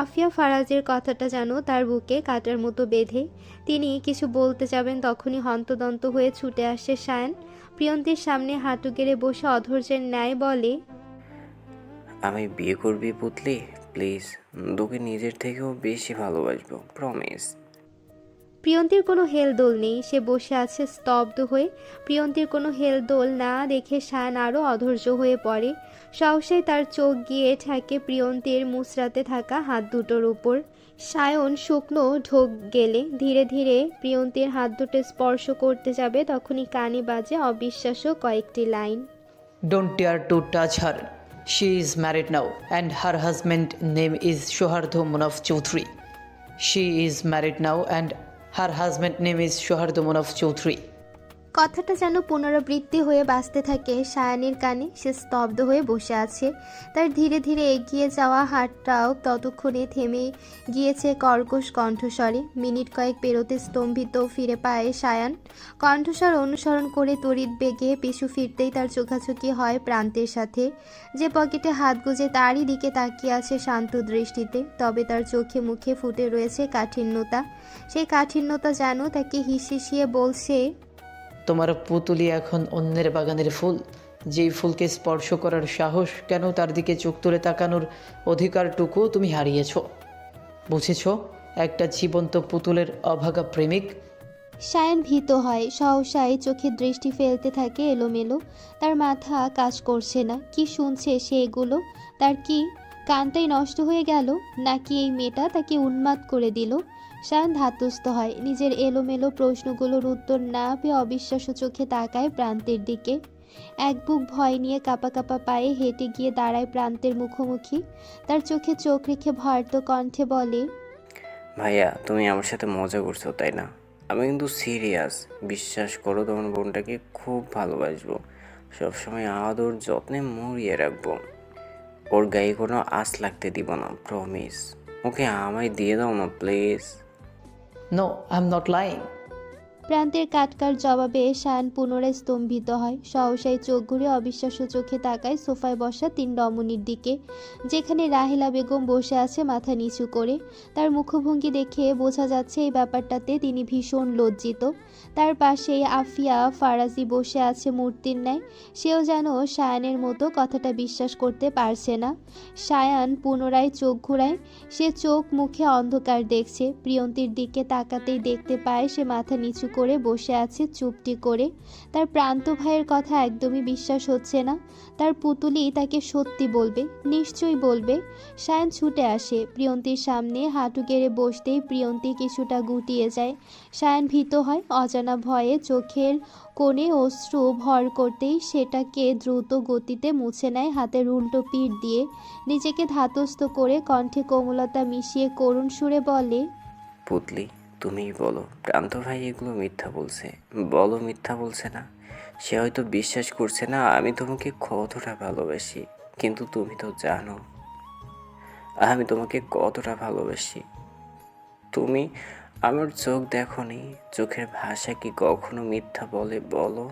আফিয়া ফারাজের কথাটা যেন তার বুকে কাটার মতো বেঁধে। তিনি কিছু বলতে যাবেন, তখনই হন্তদন্ত হয়ে ছুটে আসে সায়ান। প্রিয়ন্তীর সামনে হাঁটু গেড়ে বসে অধৈর্যের ন্যায় বলে, আমি বিয়ে করবি পুতলি, প্লিজ। তোকে নিজের থেকেও বেশি ভালোবাসবো, প্রমিস। প্রিয়ন্তীর কোনো হেলদোল নেই। সে বসে আছে স্তব্ধ হয়ে। প্রিয়ন্তীর কোনো হেলদোল না দেখে সায়ান আরও অধৈর্য হয়ে পড়ে। সহসাই তার চোখ গিয়ে ঠেকে প্রিয়ন্তীর মুচড়াতে থাকা হাত দুটোর উপর। সায়ন শুকনো ঢোক গেলে ধীরে ধীরে প্রিয়ন্তীর হাত দুটো স্পর্শ করতে যাবে, তখনই কানে বাজে অবিশ্বাস্য কয়েকটি line. Don't dare to touch her. She is married now and her husband name is Shohardho Munaf Chaudhary. She is married now and her husband name is Shohardho Munaf Chaudhary. কথাটা যেন পুনরাবৃত্তি হয়ে বাজতে থাকে সায়ানের কানে। সে স্তব্ধ হয়ে বসে আছে। তার ধীরে ধীরে এগিয়ে যাওয়া হাতটাও ততক্ষণে থেমে গিয়েছে কর্কশ কণ্ঠস্বরে। মিনিট কয়েক পেরোতে স্তম্ভিত ফিরে পায় সায়ান। কণ্ঠস্বর অনুসরণ করে তড়িৎ বেগে পিছু ফিরতেই তার চোখাচোখি হয় প্রান্তের সাথে, যে পকেটে হাত গুজে তারই দিকে তাকিয়ে আছে শান্ত দৃষ্টিতে। তবে তার চোখে মুখে ফুটে রয়েছে কাঠিন্যতা। সেই কাঠিন্যতা যেন তাকে হিসিয়ে বলছে, তোমার পুতুলি এখন অন্যের বাগানের ফুল। যেই ফুলকে স্পর্শ করার সাহস, কেন তার দিকে চোখ তুলে তাকানোর অধিকারটুকু তুমি হারিয়েছ। বুঝেছ, একটা জীবন্ত পুতুলের অভাগা প্রেমিক। সায়ান ভীত হয়। সহসায় চোখে দৃষ্টি ফেলতে থাকে এলোমেলো। তার মাথা কাজ করছে না। কি শুনছে সে এগুলো? তার কি কানটাই নষ্ট হয়ে গেল, নাকি এই মেয়েটা তাকে উন্মাদ করে দিল? সায়ান ধাতস্থ হয়। নিজের এলোমেলো প্রশ্নগুলোর উত্তর না পেয়ে অবিশ্বাস্য চোখে তাকায় প্রান্তের দিকে। এক বুক ভয় নিয়ে কাঁপা কাঁপা পায়ে হেঁটে গিয়ে দাঁড়ায় প্রান্তের মুখোমুখি। তার চোখে চোখ রেখে ভয়ার্ত কণ্ঠে বলে, ভাইয়া তুমি আমার সাথে মজা করছো তাই না? আমি কিন্তু সিরিয়াস। বিশ্বাস করো, তোমার বোনটাকে খুব ভালোবাসবো, সবসময় আদর যত্নে মুড়িয়ে রাখবো। ওর গায়ে কোনো আঁচ লাগতে দিব না, প্রমিস। ওকে আমায় দিয়ে দাও না please. No, I'm not lying. প্রান্তের কাটকার জবাবে শায়ান পুনরায় স্তম্ভিত হয়। সহসাই চোখ ঘুরে অবিশ্বাস্য চোখে তাকায় সোফায় বসা 3 রমণীর দিকে, যেখানে রাহেলা বেগম বসে আছে মাথা নিচু করে। তার মুখভঙ্গি দেখে বোঝা যাচ্ছে এই ব্যাপারটাতে তিনি ভীষণ লজ্জিত। তার পাশেই আফিয়া ফারাজি বসে আছে মূর্তির ন্যায়। সেও যেন শায়ানের মতো কথাটা বিশ্বাস করতে পারছে না। শায়ান পুনরায় চোখ ঘোরায়। সে চোখ মুখে অন্ধকার দেখছে। প্রিয়ন্তীর দিকে তাকাতেই দেখতে পায় সে মাথা নিচু করে বসে আছে চুপটি করে। তার প্রান্ত ভাইয়ের কথা একদমই বিশ্বাস হচ্ছে না। তার পুতুলি তাকে সত্যি বলবে, নিশ্চয়ই বলবে। শায়ান ছুটে আসে প্রিয়ন্তীর সামনে, হাঁটু গেড়ে বসতেই প্রিয়ন্তী কিছুটা গুটিয়ে যায়। শায়ান ভীত হয়। অজানা ভয়ে চোখের কোণে অশ্রু ভর করতেই সেটাকে দ্রুত গতিতে মুছে নেয় হাতের উল্টো পিঠ দিয়ে। নিজেকে ধাতস্থ করে কণ্ঠে কোমলতা মিশিয়ে করুণ সুরে বলে, পুতলি, তুমিই বলো, প্রান্ত ভাই এগুলো মিথ্যা বলছে? বলো মিথ্যা বলছে না? সে হয়তো বিশ্বাস করছে না আমি তোমাকে কতটা ভালোবাসি, কিন্তু তুমি তো জানো আমি তোমাকে কতটা ভালোবাসি। তুমি আমার চোখ দেখোনি, চোখের ভাষা কি কখনো মিথ্যা বলে? বলো।